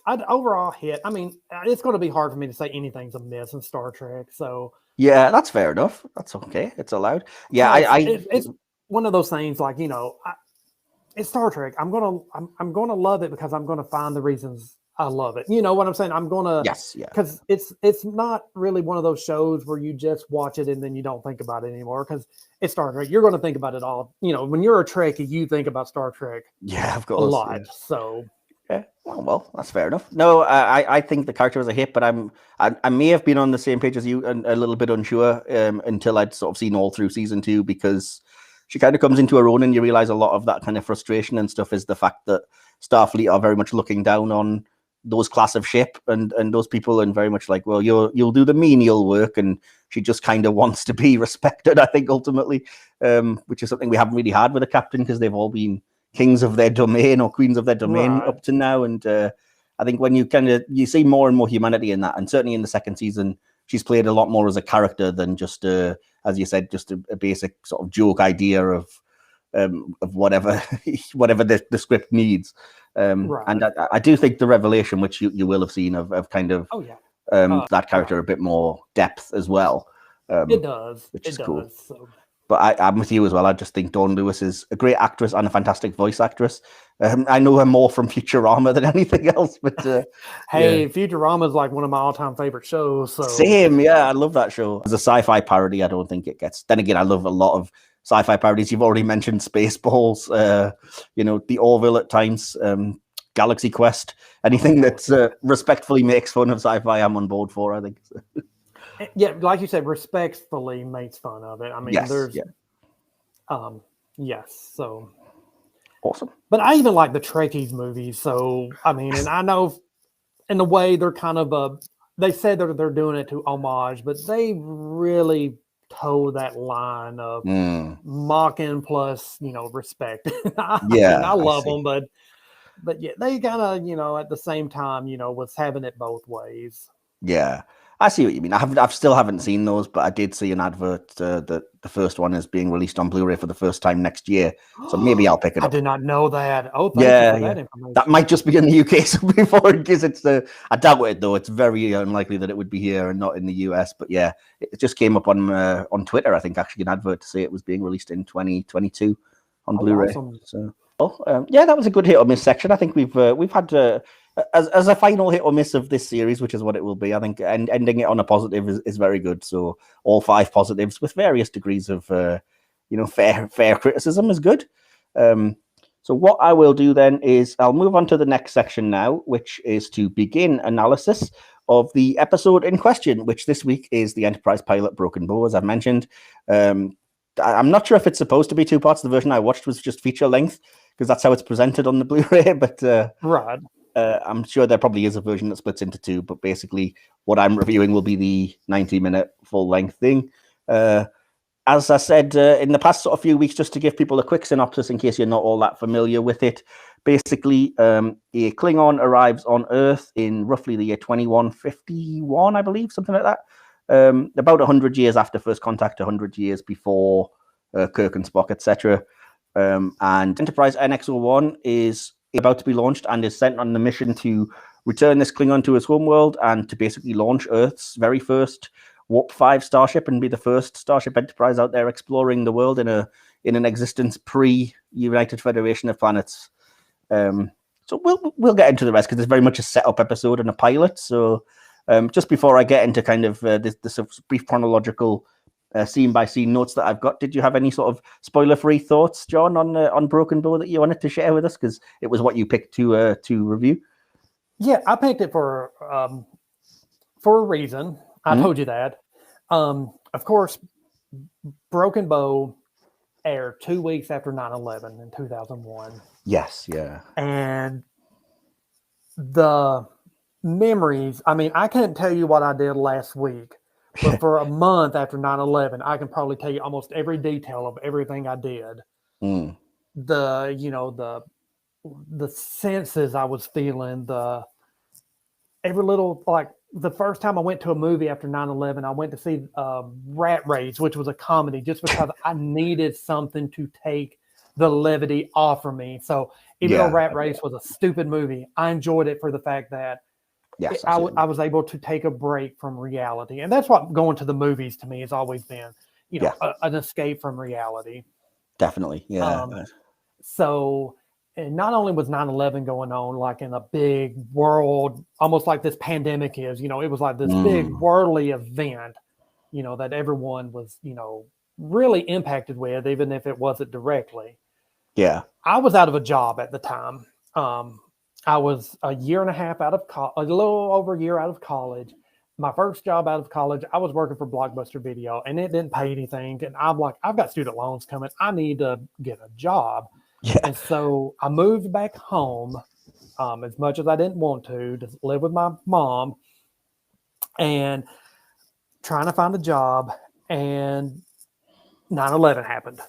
I'd overall hit. I mean, it's going to be hard for me to say anything's a miss in Star Trek. So yeah, that's fair enough. That's okay. It's allowed. Yeah, it's one of those things, like, it's Star Trek. I'm gonna love it because I'm gonna find the reasons I love it. You know what I'm saying? I'm gonna, because it's not really one of those shows where you just watch it and then you don't think about it anymore, because it's Star Trek. You're gonna think about it all. When you're a Trekkie, you think about Star Trek. Yeah, of course, a lot. Yeah. So. Yeah, well, that's fair enough. No, I think the character was a hit, but I may have been on the same page as you and a little bit unsure until I'd sort of seen all through season 2, because she kind of comes into her own, and you realize a lot of that kind of frustration and stuff is the fact that Starfleet are very much looking down on those class of ship and those people, and very much like, well, you'll do the menial work, and she just kind of wants to be respected, I think, ultimately, which is something we haven't really had with a captain, because they've all been kings of their domain or queens of their domain up to now. And I think when you see more and more humanity in that, and certainly in the second season, she's played a lot more as a character than just as you said, just a basic sort of joke idea of whatever the script needs. And I do think the revelation, which you will have seen, of kind of that character a bit more depth as well. It does. Which is cool. So. But I'm with you as well. I just think Dawn Lewis is a great actress and a fantastic voice actress. I know her more from Futurama than anything else. But Futurama is like one of my all-time favorite shows. So. Same, yeah, I love that show. As a sci-fi parody, I don't think it gets. Then again, I love a lot of sci-fi parodies. You've already mentioned Spaceballs, The Orville at times, Galaxy Quest. Anything that respectfully makes fun of sci-fi, I'm on board for, I think. Yeah, like you said, respectfully makes fun of it. I mean, so awesome. But I even like the Trekkies movies. So I mean, and I know in a way they're kind of they said that they're doing it to homage, but they really toe that line of mocking plus respect. I love them, but yeah, they kind of at the same time was having it both ways. Yeah. I see what you mean. I've still haven't seen those, but I did see an advert that the first one is being released on Blu-ray for the first time next year. So maybe I'll pick it I up. did not know that. Oh, thank you for that information. That might just be in the UK. So before, in case it's I doubt it though. It's very unlikely that it would be here and not in the US. But yeah, it just came up on Twitter. I think actually an advert to say it was being released in 2022 on Blu-ray. Awesome. So yeah, that was a good hit or miss section. I think we've had. As a final hit or miss of this series, which is what it will be, I think, and ending it on a positive is very good. So all 5 positives with various degrees of, fair criticism is good. So what I will do then is I'll move on to the next section now, which is to begin analysis of the episode in question, which this week is the Enterprise pilot Broken Bow, as I've mentioned. I'm not sure if it's supposed to be 2 parts. The version I watched was just feature length because that's how it's presented on the Blu-ray, but right. I'm sure there probably is a version that splits into 2, but basically what I'm reviewing will be the 90-minute full-length thing. As I said in the past sort of few weeks, just to give people a quick synopsis in case you're not all that familiar with it, basically a Klingon arrives on Earth in roughly the year 2151, I believe, something like that. About 100 years after first contact, 100 years before Kirk and Spock, etc. And Enterprise NX-01 is about to be launched and is sent on the mission to return this Klingon to his homeworld and to basically launch Earth's very first Warp 5 starship and be the first Starship Enterprise out there exploring the world in an existence pre-United Federation of Planets. So we'll get into the rest because it's very much a setup episode and a pilot. So just before I get into kind of this brief chronological scene by scene notes that I've got, did you have any sort of spoiler-free thoughts, John, on Broken Bow that you wanted to share with us? Because it was what you picked to review. Yeah, I picked it for a reason. I told you that. Of course, Broken Bow aired 2 weeks after 9/11 in 2001. Yes, yeah. And the memories, I mean, I can't tell you what I did last week, but for a month after 9/11, I can probably tell you almost every detail of everything I did. The senses I was feeling, every little, like the first time I went to a movie after 9/11, I went to see Rat Race, which was a comedy, just because I needed something to take the levity off of me. So even though Rat Race was a stupid movie, I enjoyed it for the fact that I was able to take a break from reality. And that's what going to the movies to me has always been, an escape from reality. Definitely, yeah. So, and not only was 9/11 going on like in a big world, almost like this pandemic is, it was like this big worldly event, that everyone was, really impacted with, even if it wasn't directly. Yeah. I was out of a job at the time. I was a year and a half out of a little over a year out of college. My first job out of college, I was working for Blockbuster Video, and it didn't pay anything. And I'm like, I've got student loans coming. I need to get a job. Yeah. And so I moved back home, as much as I didn't want to live with my mom and trying to find a job. And 9/11 happened.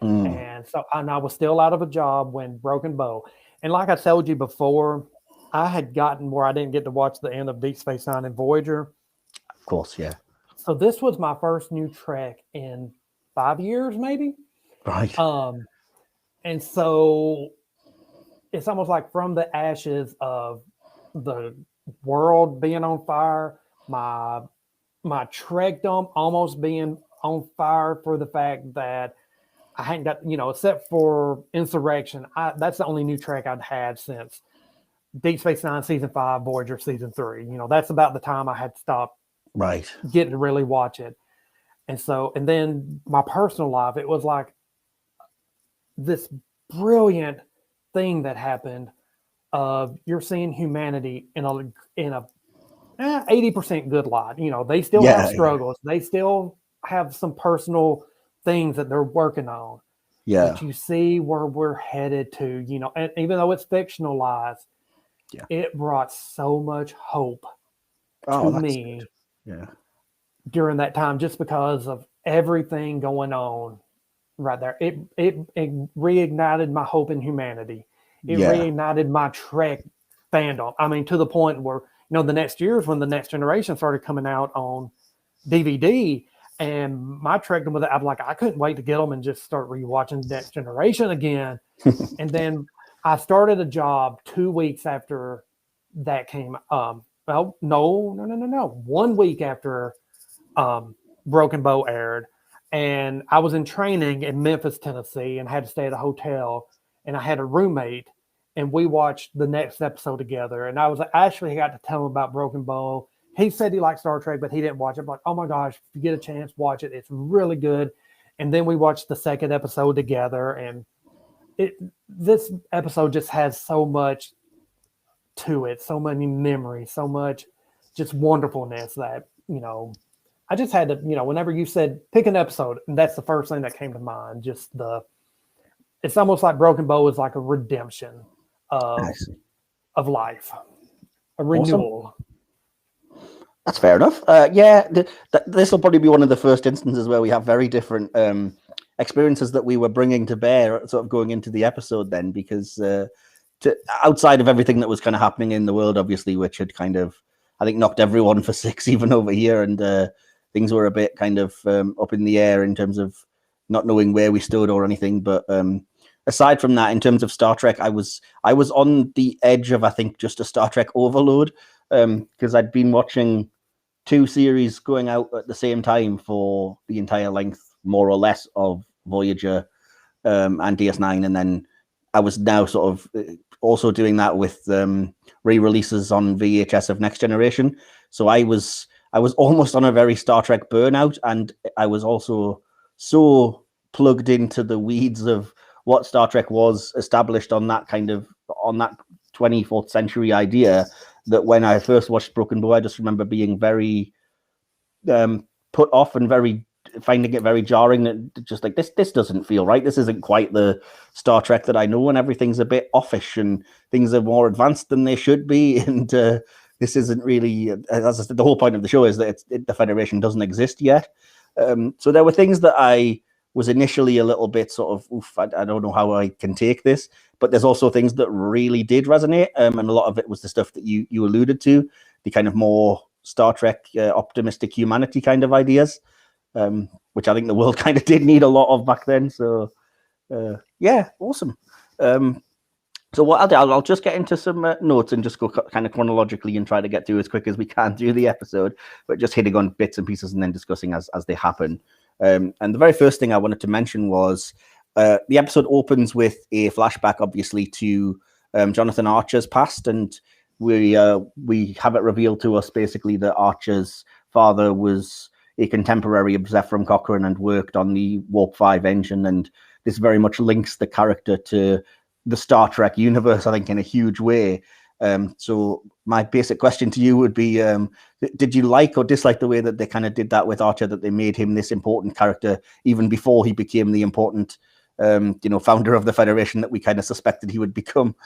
And so I was still out of a job when Broken Bow. And like I told you before, I had gotten where I didn't get to watch the end of Deep Space Nine and Voyager. Of course, yeah. So this was my first new Trek in 5 years, maybe. Right. And so it's almost like from the ashes of the world being on fire, my Trekdom almost being on fire for the fact that I hadn't got, except for Insurrection, that's the only new Trek I'd had since Deep Space Nine Season 5, Voyager Season 3. That's about the time I had stopped getting to really watch it. And then my personal life, it was like this brilliant thing that happened of you're seeing humanity in a 80% good light. They still have struggles. They still have some personal things that they're working on. Yeah. But you see where we're headed to, and even though it's fictionalized, it brought so much hope to me during that time, just because of everything going on right there. It reignited my hope in humanity. It reignited my Trek fandom. I mean, to the point where the next year is when the Next Generation started coming out on DVD. And my Trek was, I'm like, I couldn't wait to get them and just start rewatching Next Generation again. And then I started a job 2 weeks after that came. Well, no. 1 week after Broken Bow aired, and I was in training in Memphis, Tennessee, and had to stay at a hotel. And I had a roommate, and we watched the next episode together. And I actually got to tell him about Broken Bow. He said he liked Star Trek, but he didn't watch it. I'm like, oh my gosh, if you get a chance, watch it. It's really good. And then we watched the second episode together, and this episode just has so much to it, so many memories, so much just wonderfulness that, I just had to, whenever you said pick an episode, and that's the first thing that came to mind. It's almost like Broken Bow is like a redemption of life, a renewal. Awesome. That's fair enough. This will probably be one of the first instances where we have very different experiences that we were bringing to bear, sort of going into the episode then, because outside of everything that was kind of happening in the world, obviously, which had kind of, I think, knocked everyone for six, even over here, and things were a bit kind of up in the air in terms of not knowing where we stood or anything. But aside from that, in terms of Star Trek, I was on the edge of, I think, just a Star Trek overload, because I'd been watching 2 series going out at the same time for the entire length, more or less, of Voyager and DS9, and then I was now sort of also doing that with re-releases on VHS of Next Generation. So I was almost on a very Star Trek burnout, and I was also so plugged into the weeds of what Star Trek was established on that 24th century idea, that when I first watched Broken Bow, I just remember being very put off and finding it very jarring, that just like this doesn't feel right. This isn't quite the Star Trek that I know, and everything's a bit offish and things are more advanced than they should be, and this isn't really, as I said, the whole point of the show is that the Federation doesn't exist yet. So there were things that I was initially a little bit sort of, I don't know how I can take this, but there's also things that really did resonate, and a lot of it was the stuff that you alluded to, the kind of more Star Trek optimistic humanity kind of ideas, which I think the world kind of did need a lot of back then. So yeah, awesome. So what I'll do, I'll just get into some notes and just go kind of chronologically and try to get through as quick as we can through the episode, but just hitting on bits and pieces and then discussing as they happen. And the very first thing I wanted to mention was the episode opens with a flashback, obviously, to Jonathan Archer's past, and we have it revealed to us basically that Archer's father was a contemporary of Zefram Cochrane and worked on the Warp 5 engine, and this very much links the character to the Star Trek universe, I think, in a huge way. So my basic question to you would be, did you like or dislike the way that they kind of did that with Archer, that they made him this important character even before he became the important founder of the Federation that we kind of suspected he would become?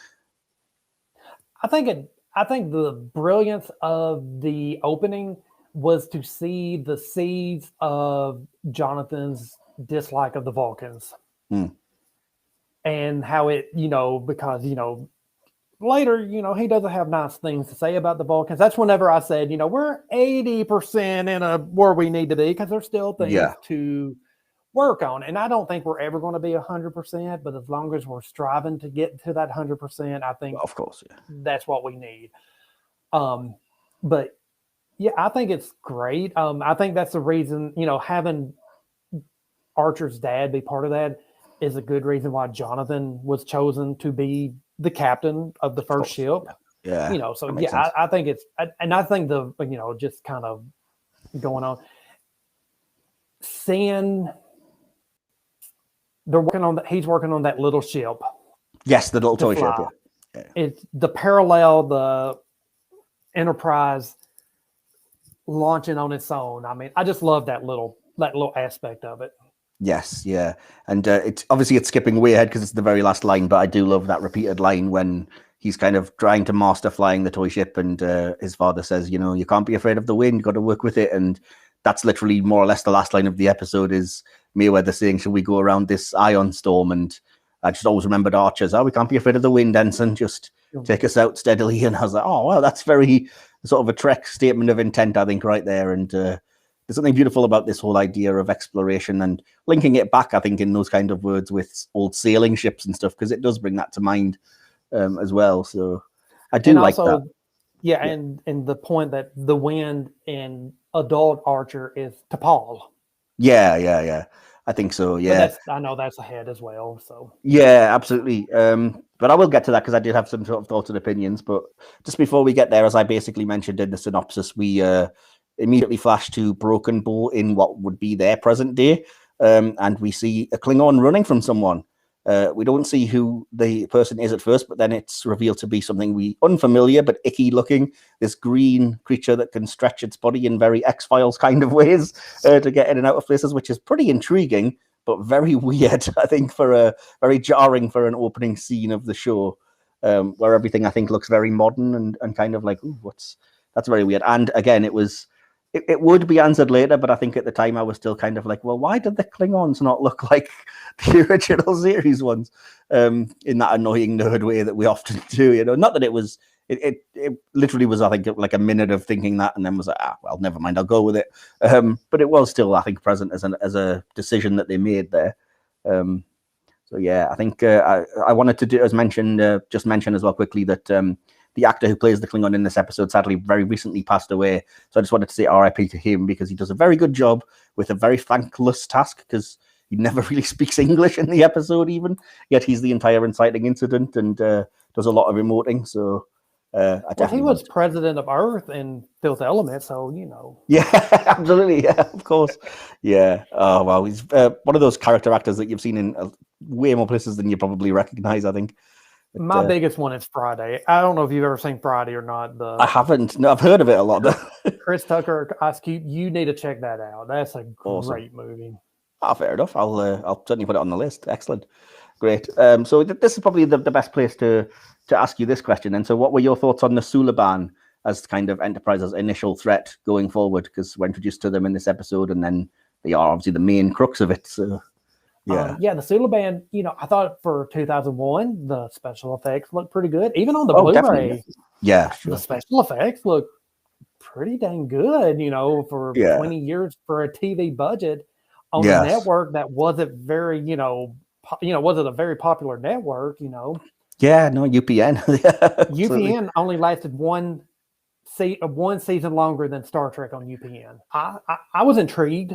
I think the brilliance of the opening was to see the seeds of Jonathan's dislike of the Vulcans. And how it, because, later, he doesn't have nice things to say about the Vulcans. That's whenever I said, we're 80% in where we need to be, because there's still things to work on. And I don't think we're ever going to be 100%, but as long as we're striving to get to that 100%, I think, of course, that's what we need. But yeah, I think it's great. I think that's the reason, having Archer's dad be part of that is a good reason why Jonathan was chosen to be the captain of the first ship. Yeah. So yeah, I think it's, and I think just kind of going on, seeing he's working on that little ship. Yes, the little toy ship. Yeah. It's the parallel, the Enterprise launching on its own. I mean, I just love that little aspect of it. Yes, yeah, and it's skipping way ahead because it's the very last line, but I do love that repeated line when he's kind of trying to master flying the toy ship, and his father says, you can't be afraid of the wind, got to work with it, and that's literally more or less the last line of the episode is Mayweather saying, "Should we go around this ion storm?" And I just always remembered Archer's, "Oh, we can't be afraid of the wind, Ensign, just take us out steadily." And I was like, oh, wow, that's very, sort of a Trek statement of intent, I think, right there. And there's something beautiful about this whole idea of exploration and linking it back, I think, in those kind of words with old sailing ships and stuff, because it does bring that to mind as well. So I do like that. Yeah, and the point that the wind in adult Archer is T'Pol. Yeah. I think so. Yeah, but I know that's ahead as well. So yeah, absolutely. But I will get to that because I did have some sort of thoughts and opinions. But just before we get there, as I basically mentioned in the synopsis, we immediately flash to Broken Bow in what would be their present day, and we see a Klingon running from someone. We don't see who the person is at first, but then it's revealed to be something unfamiliar but icky looking. This green creature that can stretch its body in very X-Files kind of ways to get in and out of places, which is pretty intriguing, but very weird, I think, very jarring for an opening scene of the show, where everything, I think, looks very modern and kind of like, ooh, that's very weird. And again, it would be answered later, but I think at the time I was still kind of like, well, why did the Klingons not look like the original series ones? In that annoying nerd way that we often do, Not that it literally was, I think, like a minute of thinking that, and then was like, well, never mind, I'll go with it. But it was still, I think, present as a decision that they made there. So yeah, I think I wanted to just mention as well quickly that the actor who plays the Klingon in this episode sadly very recently passed away. So I just wanted to say RIP to him, because he does a very good job with a very thankless task, because he never really speaks English in the episode even, yet he's the entire inciting incident and does a lot of emoting. So he was president of Earth in Fifth Element, so Yeah, absolutely. Yeah, of course. Yeah. Oh, wow. He's one of those character actors that you've seen in way more places than you probably recognize, I think. But, my biggest one is Friday. I don't know if you've ever seen Friday or not. I haven't. No, I've heard of it a lot. Chris Tucker, Ice Cube. You need to check that out. That's a great movie. Fair enough. I'll certainly put it on the list. Excellent. Great. So this is probably the best place to ask you this question. And so what were your thoughts on the Suliban as kind of Enterprise's initial threat going forward? Because we're introduced to them in this episode, and then they are obviously the main crux of it. So yeah. The Suliban, I thought for 2001, the special effects looked pretty good. Even on the Blu-ray, definitely. Yeah, sure. The special effects look pretty dang good, for 20 years for a TV budget on a network that wasn't very, wasn't a very popular network, Yeah, no, UPN. UPN only lasted one season longer than Star Trek on UPN. I was intrigued,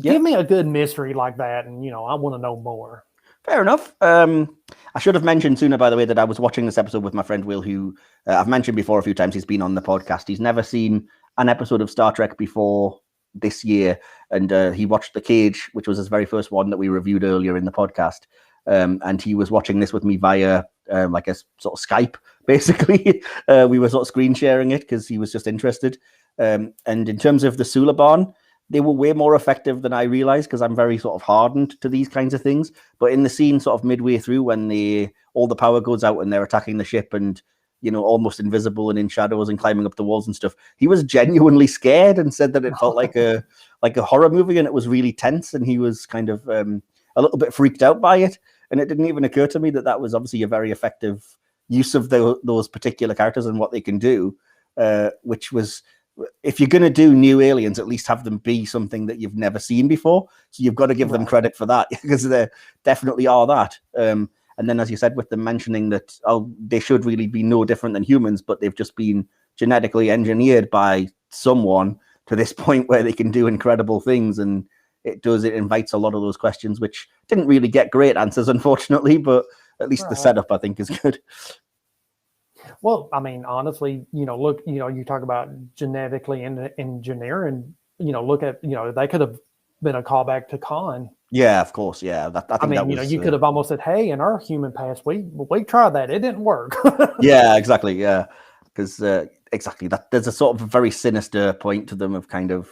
Give me a good mystery like that, and I want to know more. Fair enough. I should have mentioned sooner, by the way, that I was watching this episode with my friend Will, who I've mentioned before a few times. He's been on the podcast. He's never seen an episode of Star Trek before this year, and he watched The Cage, which was his very first one that we reviewed earlier in the podcast. And he was watching this with me via like a sort of Skype, basically. We were sort of screen sharing it because he was just interested. And in terms of the Suliban, they were way more effective than I realized, because I'm very sort of hardened to these kinds of things. But in the scene sort of midway through, when all the power goes out and they're attacking the ship and, almost invisible and in shadows and climbing up the walls and stuff, he was genuinely scared and said that it felt like a horror movie, and it was really tense, and he was kind of a little bit freaked out by it. And it didn't even occur to me that was obviously a very effective use of those particular characters and what they can do, which was, if you're going to do new aliens, at least have them be something that you've never seen before. So you've got to give them credit for that, because they definitely are that. And then, as you said, with them mentioning that, they should really be no different than humans, but they've just been genetically engineered by someone to this point where they can do incredible things. And it invites a lot of those questions, which didn't really get great answers, unfortunately, but at least the setup, I think, is good. Well, I mean, honestly, look, you talk about genetically engineering, look at, they could have been a callback to Khan. Yeah, of course. Yeah. You could have almost said, hey, in our human past, we tried that. It didn't work. Yeah, exactly. Yeah. Because exactly that there's a sort of very sinister point to them of kind of,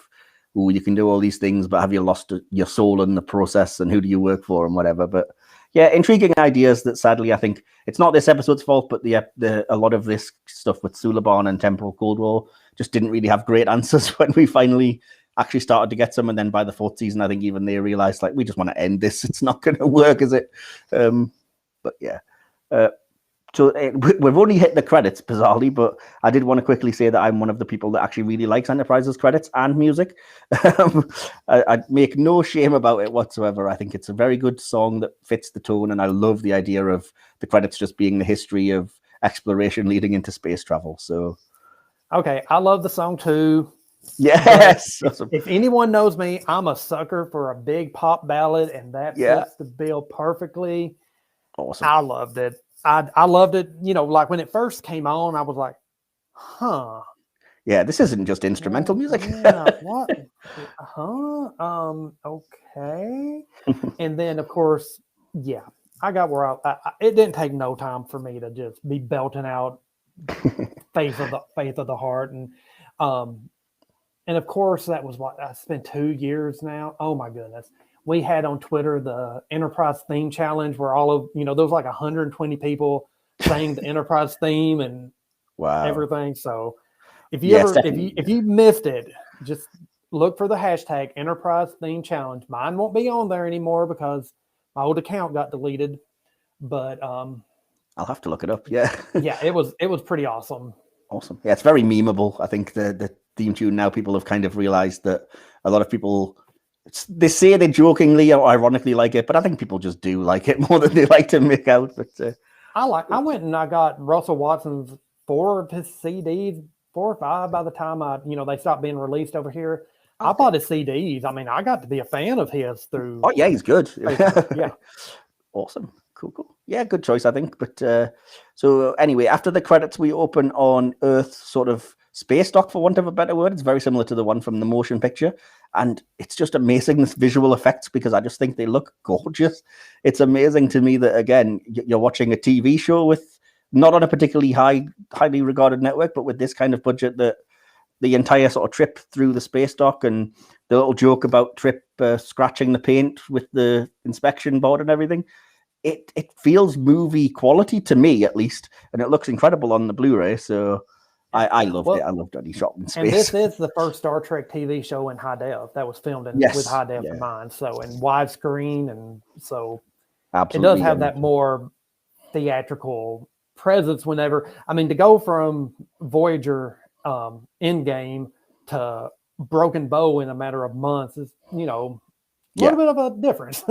you can do all these things, but have you lost your soul in the process, and who do you work for and whatever. But yeah, intriguing ideas that sadly, I think it's not this episode's fault, but a lot of this stuff with Suliban and Temporal Cold War just didn't really have great answers when we finally actually started to get some. And then by the fourth season, I think even they realized, like, we just want to end this. It's not going to work, is it? But yeah. So we've only hit the credits, bizarrely, but I did want to quickly say that I'm one of the people that actually really likes Enterprise's credits and music. I make no shame about it whatsoever. I think it's a very good song that fits the tone, and I love the idea of the credits just being the history of exploration leading into space travel. So, okay, I love the song too. Yes. If anyone knows me, I'm a sucker for a big pop ballad, and that fits the bill perfectly. Awesome. I loved it. I loved it. You know, like when it first came on, I was like, huh. Yeah, this isn't just instrumental music. Yeah, what? Okay. And then, of course, yeah, I got where it didn't take no time for me to just be belting out Faith of the Heart. And of course, that was what I spent 2 years now. Oh my goodness. We had on Twitter the Enterprise theme challenge where all of, there was like 120 people saying the Enterprise theme and everything. So if you missed it, just look for the hashtag Enterprise theme challenge. Mine won't be on there anymore because my old account got deleted, but I'll have to look it up. Yeah. Yeah, it was pretty awesome. Awesome. Yeah, it's very memeable. I think the theme tune now, people have kind of realized that a lot of people, they say they jokingly or ironically like it, but I think people just do like it more than they like to make out. But I went and I got Russell Watson's 4 of his CDs, 4 or 5 by the time they stopped being released over here. Okay. I bought his CDs. I mean, I got to be a fan of his through. Oh yeah, he's good. Yeah. Awesome. Cool. Yeah, good choice, I think. But so anyway, after the credits, we open on Earth, sort of space dock, for want of a better word. It's very similar to the one from the motion picture. And it's just amazing, this visual effects, because I just think they look gorgeous. It's amazing to me that, again, you're watching a TV show with not on a particularly highly regarded network, but with this kind of budget, that the entire sort of trip through the space dock and the little joke about Trip scratching the paint with the inspection board and everything. It feels movie quality to me, at least, and it looks incredible on the Blu-ray. So I loved it. I loved any shot in space. And this is the first Star Trek TV show in high def that was filmed with high def in mind. So, and widescreen, and so absolutely, it does have that more theatrical presence. Whenever, I mean, to go from Voyager Endgame to Broken Bow in a matter of months is, a little bit of a difference.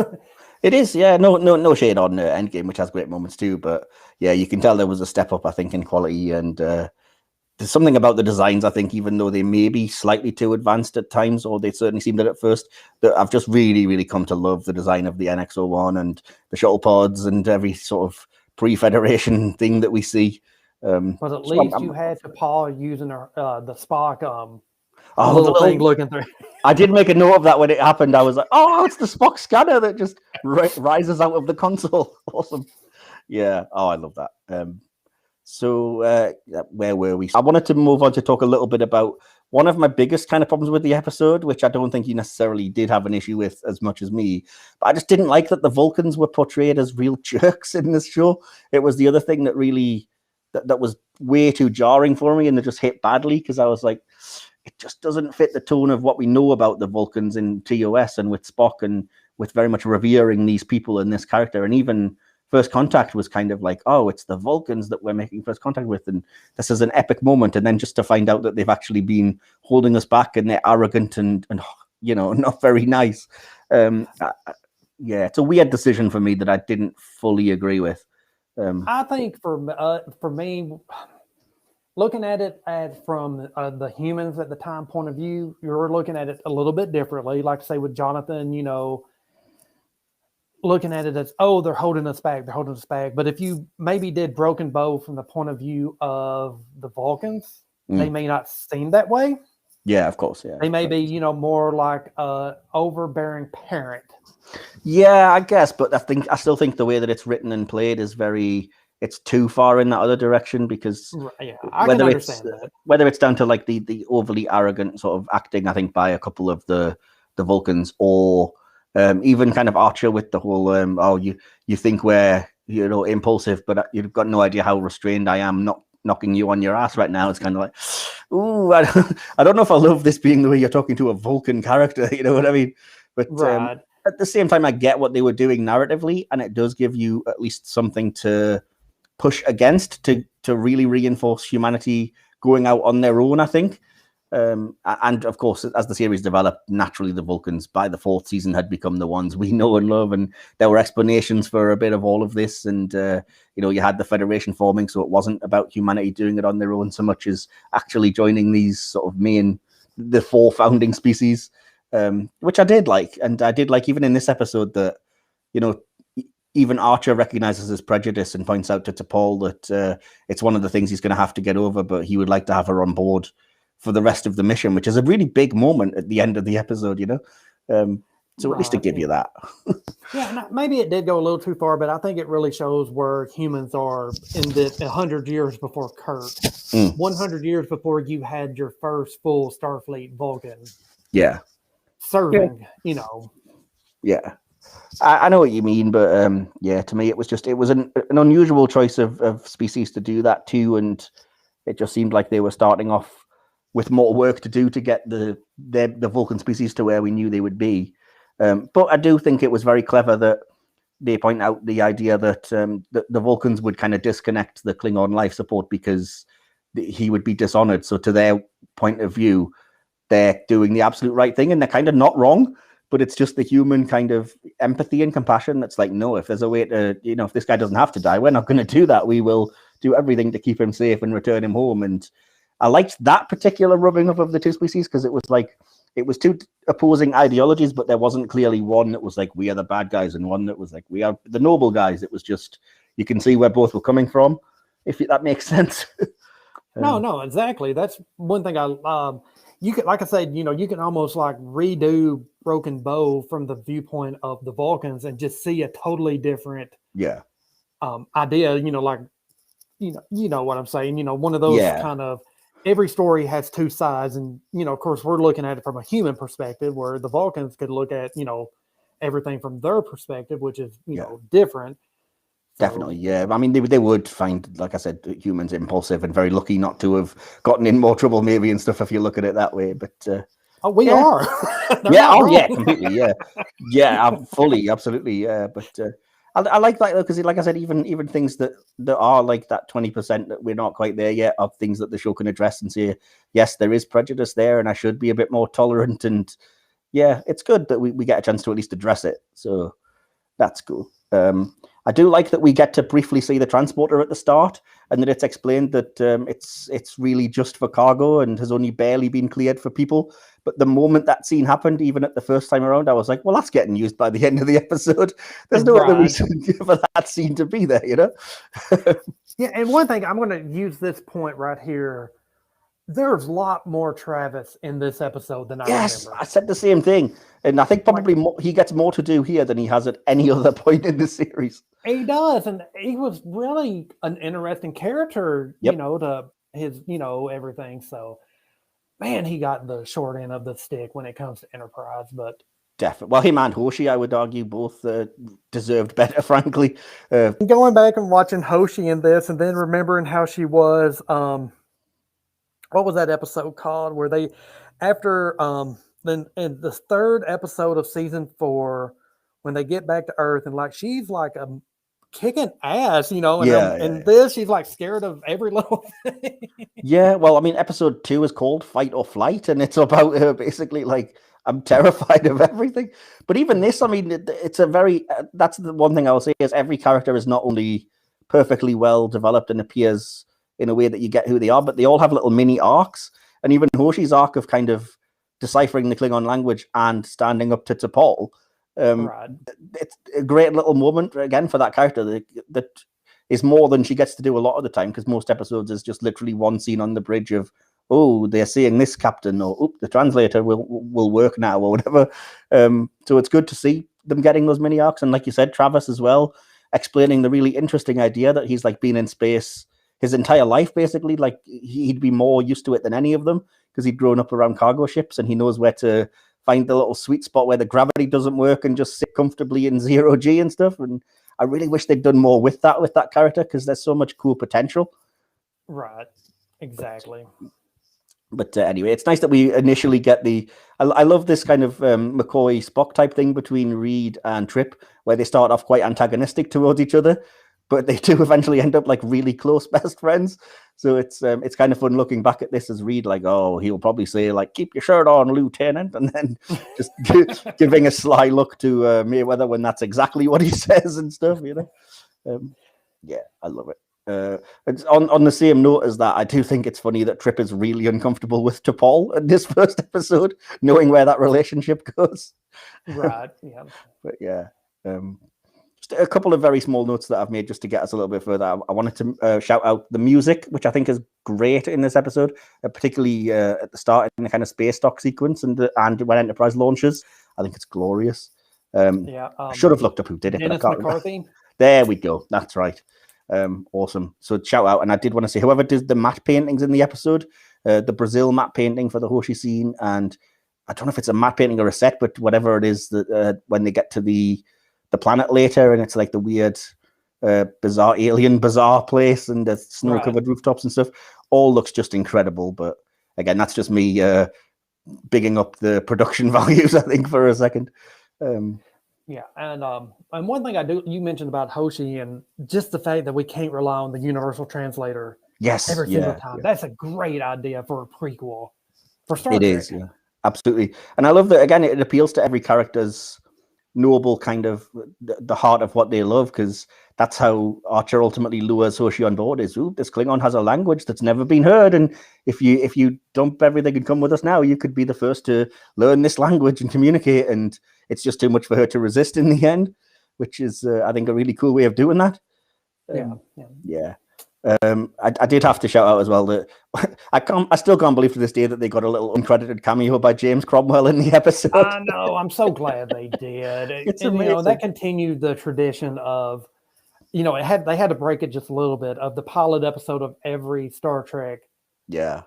It is, yeah. No shade on Endgame, which has great moments too. But yeah, you can tell there was a step up, I think, in quality. And there's something about the designs, I think, even though they may be slightly too advanced at times, or they certainly seemed it at first, that I've just really, really come to love the design of the NX-01 and the shuttle pods and every sort of pre-Federation thing that we see. But at least you had to Paul using the Spock the little thing looking through. I did make a note of that when it happened. I was like, oh, it's the Spock scanner that just rises out of the console. Awesome. Yeah. Oh, I love that. So where were we? I wanted to move on to talk a little bit about one of my biggest kind of problems with the episode, which I don't think you necessarily did have an issue with as much as me. But I just didn't like that the Vulcans were portrayed as real jerks in this show. It was the other thing that really, that was way too jarring for me, and it just hit badly, because I was like, it just doesn't fit the tone of what we know about the Vulcans in TOS and with Spock, and with very much revering these people and this character. And even First Contact was kind of like, oh, it's the Vulcans that we're making first contact with, and this is an epic moment. And then just to find out that they've actually been holding us back, and they're arrogant and not very nice. It's a weird decision for me that I didn't fully agree with. I think for me, looking at it from the humans at the time point of view, you're looking at it a little bit differently. Like, say, with Jonathan, looking at it as, oh, they're holding us back. But if you maybe did Broken Bow from the point of view of the Vulcans, they may not seem that way. Yeah, of course. Yeah, they may be, more like a overbearing parent. Yeah, I guess, but I still think the way that it's written and played is it's too far in that other direction, because I can understand that. Whether it's down to like the overly arrogant sort of acting, I think, by a couple of the Vulcans, or even kind of Archer with the whole you think we're impulsive, but you've got no idea how restrained I am, not knocking you on your ass right now. It's kind of like, ooh, I don't know if I love this being the way you're talking to a Vulcan character. You know what I mean? But right. At the same time, I get what they were doing narratively, and it does give you at least something to push against to really reinforce humanity going out on their own, I think. And of course, as the series developed, naturally the Vulcans by the 4th season had become the ones we know and love, and there were explanations for a bit of all of this. And you had the Federation forming, so it wasn't about humanity doing it on their own so much as actually joining these sort of the 4 founding species, which I did like. And I did like even in this episode that even Archer recognizes his prejudice and points out to T'Pol that it's one of the things he's going to have to get over, but he would like to have her on board for the rest of the mission, which is a really big moment at the end of the episode, so at least to give you that. Yeah, maybe it did go a little too far, but I think it really shows where humans are in this 100 years before Kirk, 100 years before you had your first full Starfleet Vulcan. Yeah. Serving, Yeah. I know what you mean, but to me, it was an unusual choice of species to do that too. And it just seemed like they were starting off with more work to do to get the Vulcan species to where we knew they would be. But I do think it was very clever that they point out the idea that the Vulcans would kind of disconnect the Klingon life support because he would be dishonored. So to their point of view, they're doing the absolute right thing, and they're kind of not wrong, but it's just the human kind of empathy and compassion that's like, no, if there's a way to, if this guy doesn't have to die, we're not going to do that. We will do everything to keep him safe and return him home. And I liked that particular rubbing up of the two species because it was two opposing ideologies, but there wasn't clearly one that was like, we are the bad guys, and one that was like, we are the noble guys. It was just, you can see where both were coming from, if that makes sense. No, exactly. That's one thing you could, like I said, you can almost like redo Broken Bow from the viewpoint of the Vulcans and just see a totally different idea, like, what I'm saying, one of those kind of, every story has two sides. And, of course, we're looking at it from a human perspective, where the Vulcans could look at, everything from their perspective, which is, different. Definitely, yeah. I mean, they would find, like I said, humans impulsive and very lucky not to have gotten in more trouble, maybe, and stuff, if you look at it that way. But we are. Completely, yeah, fully, absolutely, yeah. But I like that, because, like I said, even things that are like that 20% that we're not quite there yet are things that the show can address and say, yes, there is prejudice there, and I should be a bit more tolerant. And yeah, it's good that we get a chance to at least address it. So that's cool. I do like that we get to briefly see the transporter at the start, and that it's explained that it's really just for cargo and has only barely been cleared for people. But the moment that scene happened, even at the first time around, I was like, well, that's getting used by the end of the episode. There's no other reason for that scene to be there, Yeah, and one thing, I'm going to use this point right here. There's a lot more Travis in this episode than I remember. I said the same thing. And I think probably he gets more to do here than he has at any other point in the series. He does. And he was really an interesting character, to his, everything. So, man, he got the short end of the stick when it comes to Enterprise. But definitely. Well, him and Hoshi, I would argue, both deserved better, frankly. Going back and watching Hoshi in this, and then remembering how she was... what was that episode called where they, after then in the third episode of season 4, when they get back to Earth, and like she's like kicking ass, and this, she's like scared of every little thing. Yeah, well, I mean, episode 2 is called Fight or Flight, and it's about her basically like, I'm terrified of everything. But even this, I mean, it's a very, that's the one thing I will say is every character is not only perfectly well developed and appears in a way that you get who they are, but they all have little mini arcs. And even Hoshi's arc of kind of deciphering the Klingon language and standing up to T'Pol, it's a great little moment, again, for that character that is more than she gets to do a lot of the time, because most episodes is just literally one scene on the bridge of, oh, they're saying this, Captain, or the translator will work now, or whatever. So it's good to see them getting those mini arcs. And like you said, Travis as well, explaining the really interesting idea that he's like been in space his entire life, basically. Like he'd be more used to it than any of them because he'd grown up around cargo ships, and he knows where to find the little sweet spot where the gravity doesn't work and just sit comfortably in 0G and stuff. And I really wish they'd done more with that character, because there's so much cool potential. Right. Exactly. But anyway, it's nice that we initially get I love this kind of McCoy Spock type thing between Reed and Trip, where they start off quite antagonistic towards each other. but they do eventually end up like really close best friends. So it's kind of fun looking back at this as Reed, like, oh, he'll probably say like, keep your shirt on, Lieutenant, and then just giving a sly look to Mayweather when that's exactly what he says and stuff, yeah, I love it. It's on the same note as that, I do think it's funny that Trip is really uncomfortable with T'Pol in this first episode, knowing where that relationship goes. Right. Yeah. But yeah, just a couple of very small notes that I've made just to get us a little bit further. I wanted to shout out the music, which I think is great in this episode, particularly at the start in the kind of space dock sequence and when Enterprise launches. I think it's glorious. I should have looked up who did it. Dennis but I can't McCarthy. remember. There we go. That's right. Awesome. So shout out, and I did want to say whoever did the matte paintings in the episode, the Brazil matte painting for the Hoshi scene, and I don't know if it's a matte painting or a set, but whatever it is, that when they get to the planet later, and it's like the weird, bizarre alien bazaar place and the snow-covered rooftops and stuff, all looks just incredible. But again, that's just me bigging up the production values, I think, for a second. Yeah, and one thing you mentioned about Hoshi and just the fact that we can't rely on the universal translator every single time. Yeah. That's a great idea for a prequel for Star Trek. It is, yeah, absolutely. And I love that, again, it appeals to every character's noble kind of the heart of what they love, because that's how Archer ultimately lures Hoshi on board is, this Klingon has a language that's never been heard, and if you dump everything and come with us now, you could be the first to learn this language and communicate, and it's just too much for her to resist in the end, which is I think a really cool way of doing that. I did have to shout out as well that I still can't believe to this day that they got a little uncredited cameo by James Cromwell in the episode. I know, I'm so glad they did. It's amazing. That continued the tradition of, they had to break it just a little bit of the pilot episode of every Star Trek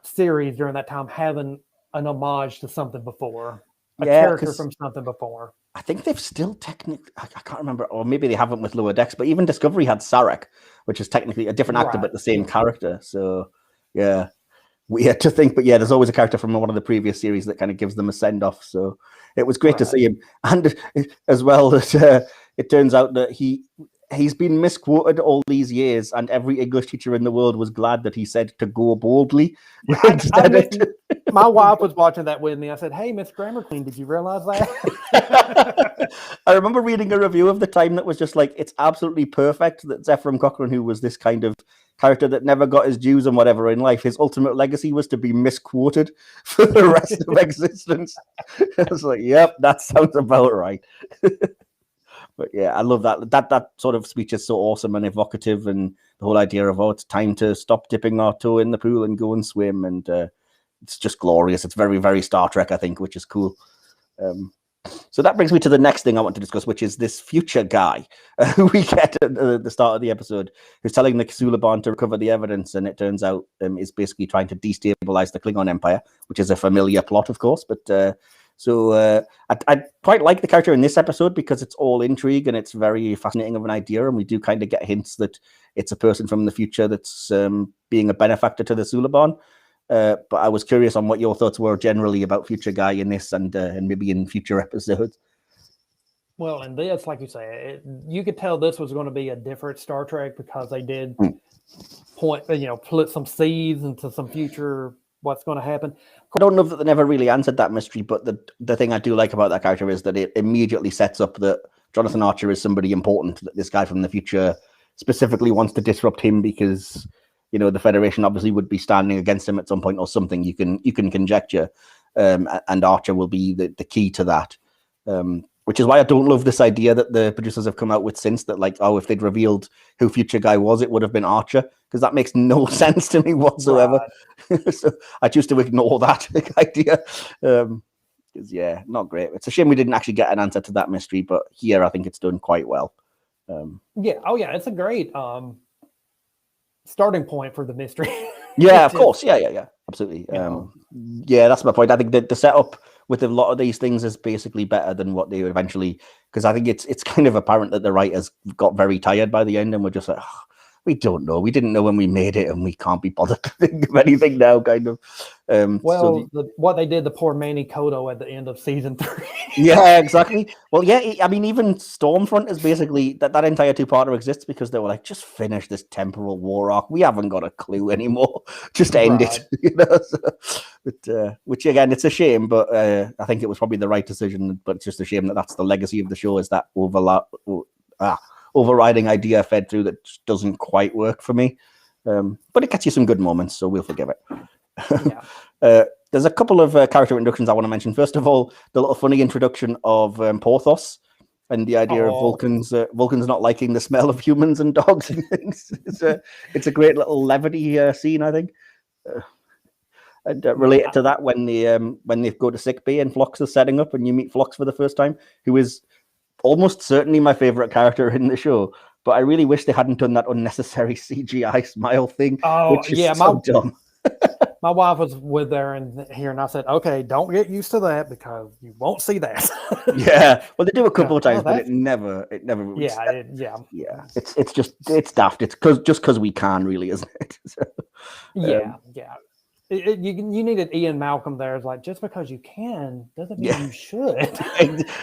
series during that time having an homage to something before. A character from something before. I think they've still technically, I can't remember, or maybe they haven't with Lower Decks, but even Discovery had Sarek, which is technically a different actor, but the same character. So, yeah, weird to think. But yeah, there's always a character from one of the previous series that kind of gives them a send-off. So it was great to see him. And as well, that it turns out that he's been misquoted all these years, and every English teacher in the world was glad that he said to go boldly. My wife was watching that with me. I said, hey, Miss Grammar Queen, did you realize that? I remember reading a review of the time that was just like, it's absolutely perfect that Zefram Cochrane, who was this kind of character that never got his dues and whatever in life, his ultimate legacy was to be misquoted for the rest of existence. I was like, yep, that sounds about right. But yeah, I love that. That sort of speech is so awesome and evocative, and the whole idea of, it's time to stop dipping our toe in the pool and go and swim, and it's just glorious. It's very, very Star Trek, I think, which is cool. So that brings me to the next thing I want to discuss, which is this future guy who we get at the start of the episode, who's telling the Suliban to recover the evidence, and it turns out is basically trying to destabilize the Klingon Empire, which is a familiar plot, of course, but... So I quite like the character in this episode because it's all intrigue and it's very fascinating of an idea, and we do kind of get hints that it's a person from the future that's being a benefactor to the Suliban. But I was curious on what your thoughts were generally about Future Guy in this and maybe in future episodes. Well, in this, like you say, you could tell this was going to be a different Star Trek because they did put some seeds into some future what's going to happen. I don't know that they never really answered that mystery, but the thing I do like about that character is that it immediately sets up that Jonathan Archer is somebody important, that this guy from the future specifically wants to disrupt him because, the Federation obviously would be standing against him at some point or something. You can conjecture, and Archer will be the key to that. Which is why I don't love this idea that the producers have come out with since that, like, if they'd revealed who Future Guy was, it would have been Archer, because that makes no sense to me whatsoever. Right. So I choose to ignore that idea. Because, not great. It's a shame we didn't actually get an answer to that mystery, but here I think it's done quite well. It's a great starting point for the mystery. Yeah, of course. Yeah. Absolutely. That's my point. I think that the setup with a lot of these things is basically better than what they eventually, because I think it's kind of apparent that the writers got very tired by the end and were just like, we don't know. We didn't know when we made it, and we can't be bothered to think of anything now, kind of. Well, what they did, the poor Manny Koto at the end of season 3. Yeah, exactly. Well, yeah, I mean, even Stormfront is basically that entire two-parter exists because they were like, just finish this temporal war arc. We haven't got a clue anymore. Just end it, So, which again, it's a shame, but I think it was probably the right decision. But it's just a shame that that's the legacy of the show, is that overriding idea fed through that just doesn't quite work for me. But it gets you some good moments, so we'll forgive it. Yeah. There's a couple of character introductions I want to mention. First of all, the little funny introduction of Porthos and the idea of Vulcans not liking the smell of humans and dogs and things. It's a great little levity scene, I think. And related to that, when they go to sick bay and Phlox is setting up, and you meet Phlox for the first time, who is almost certainly my favorite character in the show. But I really wish they hadn't done that unnecessary CGI smile thing. Which is so dumb. My wife was with there and here, and I said, "Okay, don't get used to that because you won't see that." Yeah, well, they do a couple of times, but it never. Yeah. It's daft. It's because we can, really, isn't it? So, yeah. You needed Ian Malcolm there. It's like, just because you can doesn't mean you should.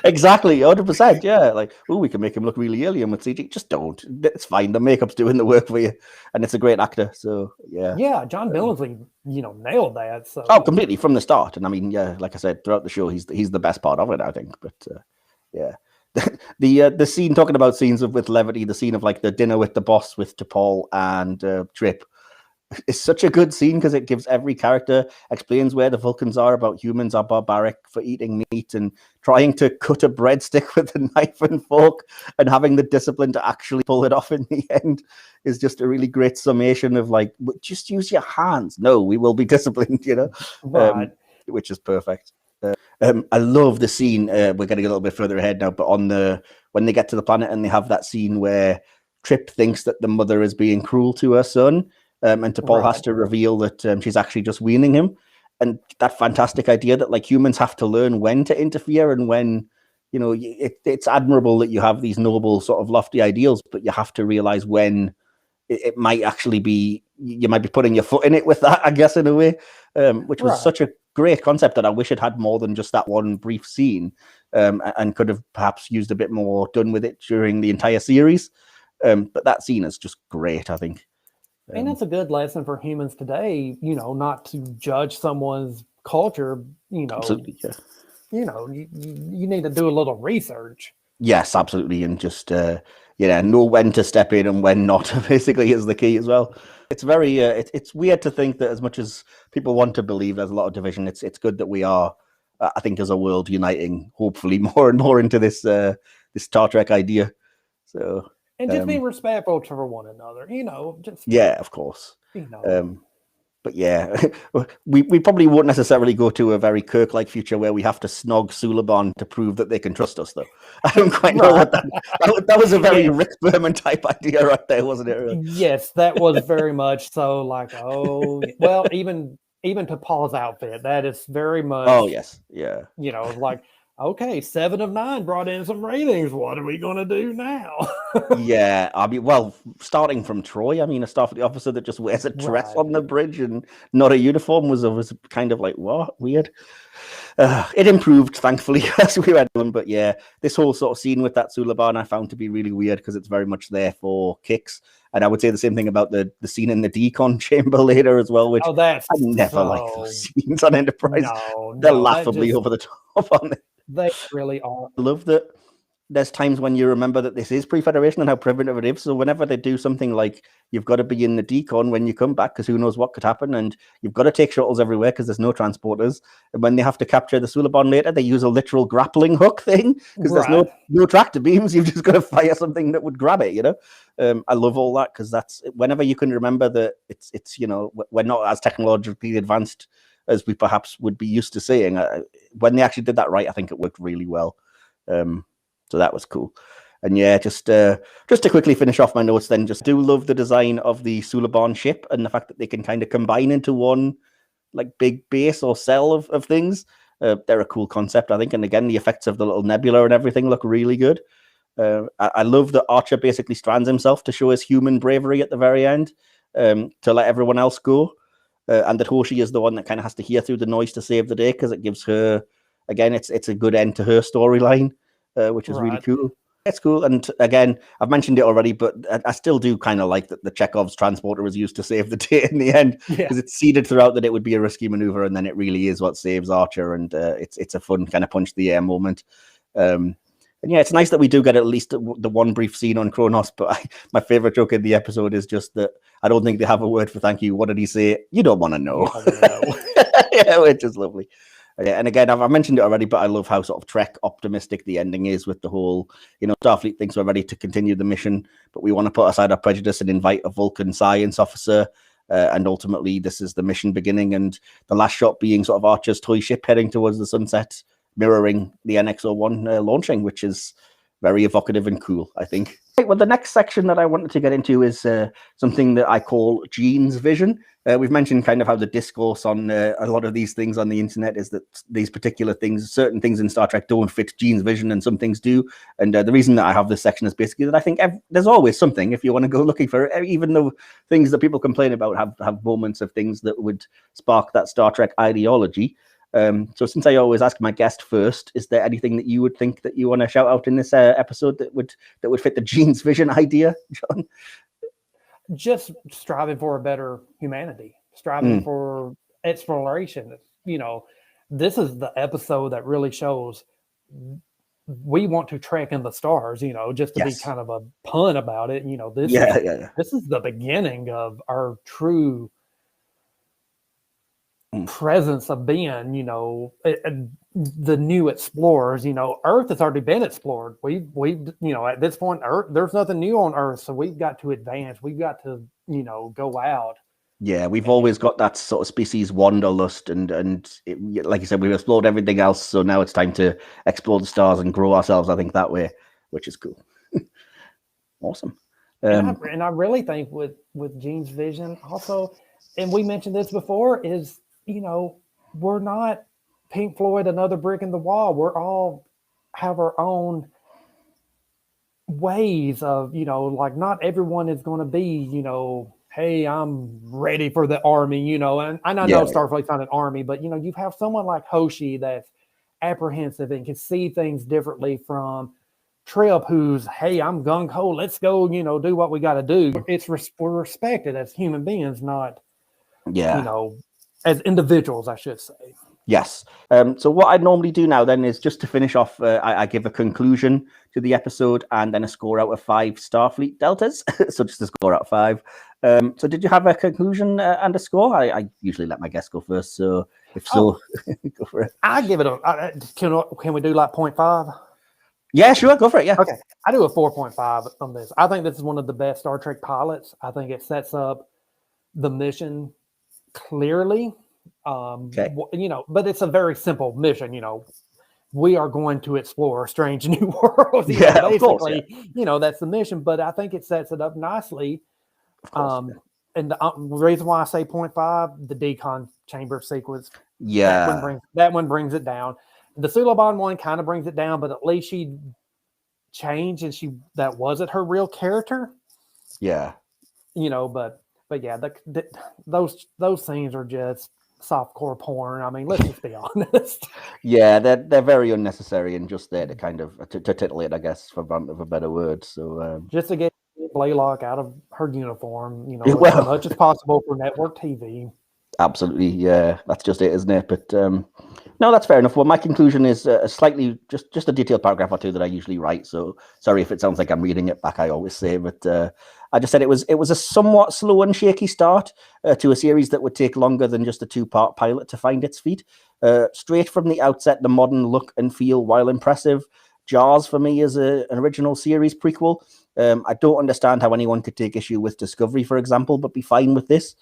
Exactly, 100%. Yeah, like, we can make him look really alien with CG. Just don't. It's fine. The makeup's doing the work for you, and it's a great actor. So yeah, John Billingsley, nailed that. So completely from the start. And I mean, yeah, like I said, throughout the show, he's the best part of it, I think. But yeah. The scene, talking about scenes with levity, the scene of like the dinner with the boss with T'Pol and Trip. It's such a good scene because it gives every character, explains where the Vulcans are, about humans are barbaric for eating meat and trying to cut a breadstick with a knife and fork, and having the discipline to actually pull it off in the end is just a really great summation of like, just use your hands. No, we will be disciplined, Right. Which is perfect. I love the scene. We're getting a little bit further ahead now, but when they get to the planet and they have that scene where Trip thinks that the mother is being cruel to her son. And T'Pol has to reveal that she's actually just weaning him, and that fantastic idea that like humans have to learn when to interfere and when, it's admirable that you have these noble sort of lofty ideals, but you have to realize when it might actually be, you might be putting your foot in it with that, I guess, in a way, which was such a great concept that I wish it had more than just that one brief scene, and could have perhaps used a bit more done with it during the entire series. But that scene is just great, I think. And it's a good lesson for humans today, not to judge someone's culture, Absolutely, yeah. You need to do a little research. Yes, absolutely. And just, know when to step in and when not, basically, is the key as well. It's very, it's weird to think that as much as people want to believe there's a lot of division, it's good that we are, I think, as a world, uniting, hopefully, more and more into this Star Trek idea. So... And just be respectful to one another, of course. But yeah, we probably won't necessarily go to a very Kirk-like future where we have to snog Suliban to prove that they can trust us, though. I don't quite know what that was a very Rick Berman type idea right there, wasn't it? Really? Yes, that was very much so. Like, well, even to Paul's outfit, that is very much. Oh yes, yeah. Like. Okay, 7 of 9 brought in some ratings. What are we going to do now? Yeah, I mean, well, starting from Troy, I mean, a Starfleet officer that just wears a dress on the bridge and not a uniform was kind of like, what? Weird. It improved, thankfully, as we read on. But yeah, this whole sort of scene with that Suliban I found to be really weird because it's very much there for kicks. And I would say the same thing about the scene in the decon chamber later as well, which I never like those scenes on Enterprise. They're laughably over the top on it. They really are. I love that there's times when you remember that this is pre-Federation and how primitive it is. So whenever they do something like you've got to be in the decon when you come back because who knows what could happen, and you've got to take shuttles everywhere because there's no transporters. And when they have to capture the Suliban later, they use a literal grappling hook thing because there's no tractor beams. You've just got to fire something that would grab it, I love all that because that's whenever you can remember that it's we're not as technologically advanced as we perhaps would be used to seeing. When they actually did that right, I think it worked really well. So that was cool. And yeah, just to quickly finish off my notes then, just do love the design of the Suliban ship and the fact that they can kind of combine into one like big base or cell of things. They're a cool concept, I think. And again, the effects of the little nebula and everything look really good. I love that Archer basically strands himself to show his human bravery at the very end, to let everyone else go. And that Hoshi is the one that kind of has to hear through the noise to save the day, because it gives her, again, it's a good end to her storyline, which is really cool. It's cool. And again, I've mentioned it already, but I still do kind of like that the Chekhov's transporter was used to save the day in the end, because it's seeded throughout that it would be a risky maneuver, and then it really is what saves Archer. And it's a fun kind of punch the air moment. And yeah, it's nice that we do get at least the one brief scene on Kronos. But my favorite joke in the episode is just that I don't think they have a word for thank you. What did he say? You don't want to know. Yeah, which is lovely. And again, I've mentioned it already, but I love how sort of Trek optimistic the ending is, with the whole, Starfleet thinks we're ready to continue the mission, but we want to put aside our prejudice and invite a Vulcan science officer. And ultimately, this is the mission beginning, and the last shot being sort of Archer's toy ship heading towards the sunset, mirroring the NX-01 launching, which is very evocative and cool, I think. Right, well, the next section that I wanted to get into is something that I call Gene's vision. We've mentioned kind of how the discourse on a lot of these things on the internet is that these particular things, certain things in Star Trek don't fit Gene's vision and some things do. And the reason that I have this section is basically that I think there's always something, if you want to go looking for it, even though things that people complain about have moments of things that would spark that Star Trek ideology. So since I always ask my guest first, is there anything that you would think that you want to shout out in this episode that would fit the Gene's vision idea, John? Just striving for a better humanity, striving for exploration. This is the episode that really shows we want to trek in the stars, just to be kind of a pun about it. This is the beginning of our true presence of being, the new explorers. Earth has already been explored. We've at this point, Earth, there's nothing new on Earth, so we've got to advance. We've got to, go out. Yeah, we've always got that sort of species wanderlust, and like you said, we've explored everything else, so now it's time to explore the stars and grow ourselves, I think, that way, which is cool. Awesome. And I really think with Gene's vision also, and we mentioned this before, is we're not Pink Floyd, another brick in the wall. We're all have our own ways of, like not everyone is going to be, hey, I'm ready for the army, and I know Starfleet's not an army, but, you have someone like Hoshi that's apprehensive and can see things differently from Trip, who's, hey, I'm gung-ho, let's go, do what we got to do. We're respected as human beings, not, as individuals, I should say. Yes. So what I normally do now then is just to finish off, I give a conclusion to the episode and then a score out of 5 Starfleet deltas. So just a score out of 5. So did you have a conclusion and a score? I usually let my guests go first. So if so, go for it. I give it can we do like 0.5? Yeah, sure. Go for it. Yeah. Okay. I do a 4.5 on this. I think this is one of the best Star Trek pilots. I think it sets up the mission clearly. But it's a very simple mission. We are going to explore a strange new world. Basically, of course, that's the mission. But I think it sets it up nicely. And the reason why I say 0.5, the decon chamber sequence. Yeah, that one brings it down. The Suliban one kind of brings it down, but at least she changed, and that wasn't her real character. Yeah, but yeah, those things are just softcore porn. I mean, let's just be honest. Yeah, they're very unnecessary and just there to kind of to titillate, I guess, for want of a better word. So just to get Blaylock out of her uniform, as much as possible for network TV. Absolutely, yeah, that's just it, isn't it? But no, that's fair enough. Well, my conclusion is a slightly just a detailed paragraph or two that I usually write. So sorry if it sounds like I'm reading it back. I always say, but I just said it was a somewhat slow and shaky start to a series that would take longer than just a 2-part pilot to find its feet. Straight from the outset, the modern look and feel, while impressive, jars for me as an original series prequel. I don't understand how anyone could take issue with Discovery, for example, but be fine with this.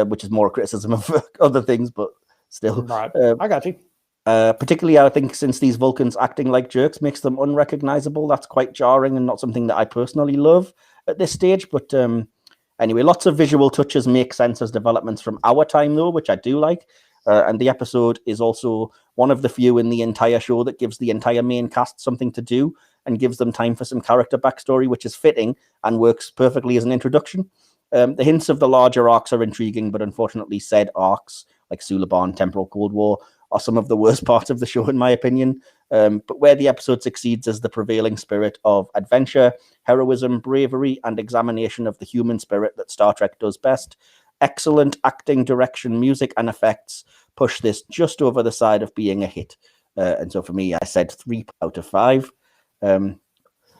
Which is more a criticism of other things, but still. Right. I got you. Particularly, I think, since these Vulcans acting like jerks makes them unrecognizable. That's quite jarring and not something that I personally love at this stage. But anyway, lots of visual touches make sense as developments from our time, though, which I do like. And the episode is also one of the few in the entire show that gives the entire main cast something to do. and gives them time for some character backstory, which is fitting and works perfectly as an introduction. The hints of the larger arcs are intriguing, but unfortunately said arcs, like Suliban, Temporal Cold War, are some of the worst parts of the show, in my opinion. But where the episode succeeds is the prevailing spirit of adventure, heroism, bravery, and examination of the human spirit that Star Trek does best. Excellent acting, direction, music, and effects push this just over the side of being a hit. And so for me, I said 3 out of 5.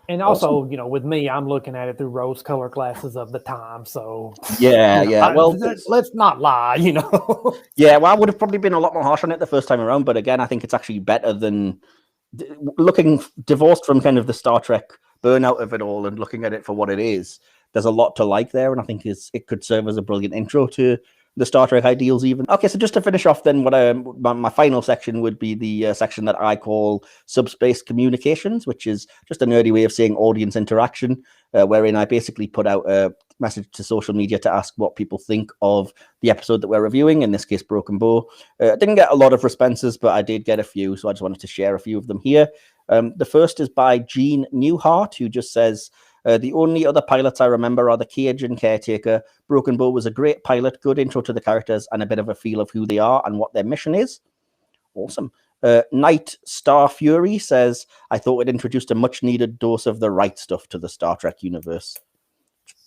And also, awesome. With me, I'm looking at it through rose-colored glasses of the time. So yeah. Well, let's not lie, Yeah, well, I would have probably been a lot more harsh on it the first time around. But again, I think it's actually better than looking divorced from kind of the Star Trek burnout of it all and looking at it for what it is. There's a lot to like there, and I think it could serve as a brilliant intro to the Star Trek ideals even. Okay, so just to finish off then, what my final section would be the section that I call Subspace Communications, which is just a nerdy way of saying audience interaction, wherein I basically put out a message to social media to ask what people think of the episode that we're reviewing, in this case, Broken Bow. I didn't get a lot of responses, but I did get a few, so I just wanted to share a few of them here. The first is by Jean Newhart, who just says, the only other pilots I remember are the Cage and Caretaker. Broken Bow was a great pilot, good intro to the characters, and a bit of a feel of who they are and what their mission is. Awesome. Night Star Fury says, I thought it introduced a much-needed dose of the right stuff to the Star Trek universe.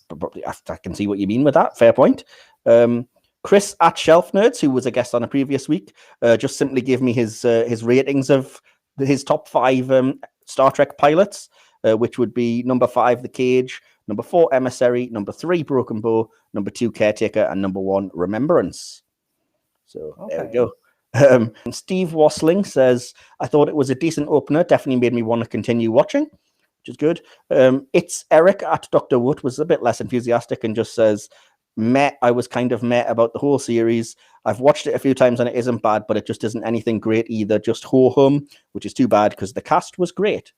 Probably, I can see what you mean with that. Fair point. Chris at Shelf Nerds, who was a guest on a previous week, just simply gave me his ratings of his top 5 Star Trek pilots. Which would be number 5, The Cage, number 4, Emissary, number 3, Broken Bow, number 2, Caretaker, and number 1, Remembrance. So There we go. Steve Wassling says, I thought it was a decent opener, definitely made me want to continue watching, which is good. It's Eric at Dr. Wood was a bit less enthusiastic and just says, I was kind of meh about the whole series. I've watched it a few times and it isn't bad, but it just isn't anything great either, just HoM, which is too bad because the cast was great.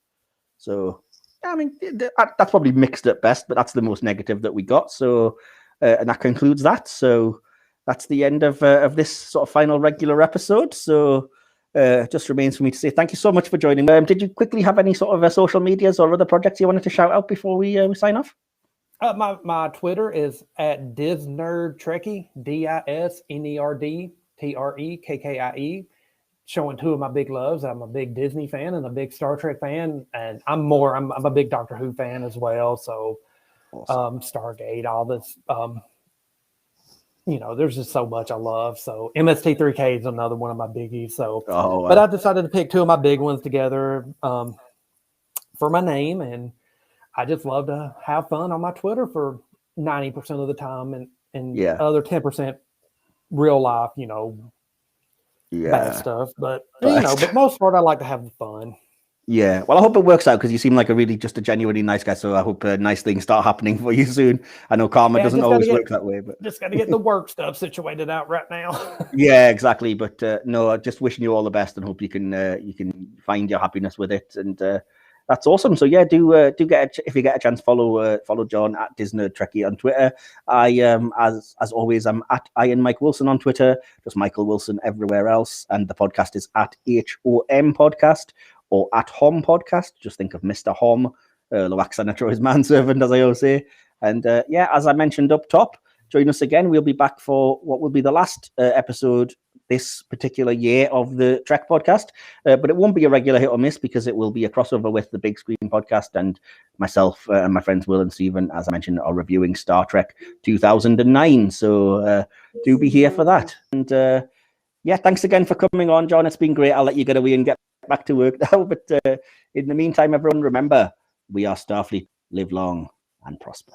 So... I mean, that's probably mixed at best, but that's the most negative that we got. So, and that concludes that. So that's the end of this sort of final regular episode. So just remains for me to say thank you so much for joining me. Did you quickly have any sort of social medias or other projects you wanted to shout out before we sign off? My Twitter is at DisNerdTrekkie, DisNerdTrekkie. Showing 2 of my big loves. I'm a big Disney fan and a big Star Trek fan, and I'm a big Doctor Who fan as well. So, awesome. Stargate, all this, there's just so much I love. So, MST3K is another one of my biggies. So, but I decided to pick 2 of my big ones together for my name, and I just love to have fun on my Twitter for 90% of the time, and other 10% real life, bad stuff, but but most part I like to have the fun. Yeah, well, I hope it works out because you seem like a genuinely nice guy. So I hope nice things start happening for you soon. I know karma doesn't always work that way, but just got to get the work stuff situated out right now. Yeah, exactly. But no, just wishing you all the best and hope you can find your happiness with it. And that's awesome. So yeah, do if you get a chance, follow John at DisNerdTrekkie on Twitter. I as always, I'm at Ian Mike Wilson on Twitter, just Michael Wilson everywhere else, and the podcast is at HOM Podcast or at HoM Podcast. Just think of Mr. HoM, Loax Senator is manservant, as I always say. And as I mentioned up top, join us again. We'll be back for what will be the last episode this particular year of the Trek podcast, but it won't be a regular hit or miss because it will be a crossover with the Big Screen podcast, and myself and my friends Will and Stephen, as I mentioned, are reviewing Star Trek 2009. So do be here for that. And thanks again for coming on, John. It's been great. I'll let you get away and get back to work now. But in the meantime, everyone, remember, we are Starfleet. Live long and prosper.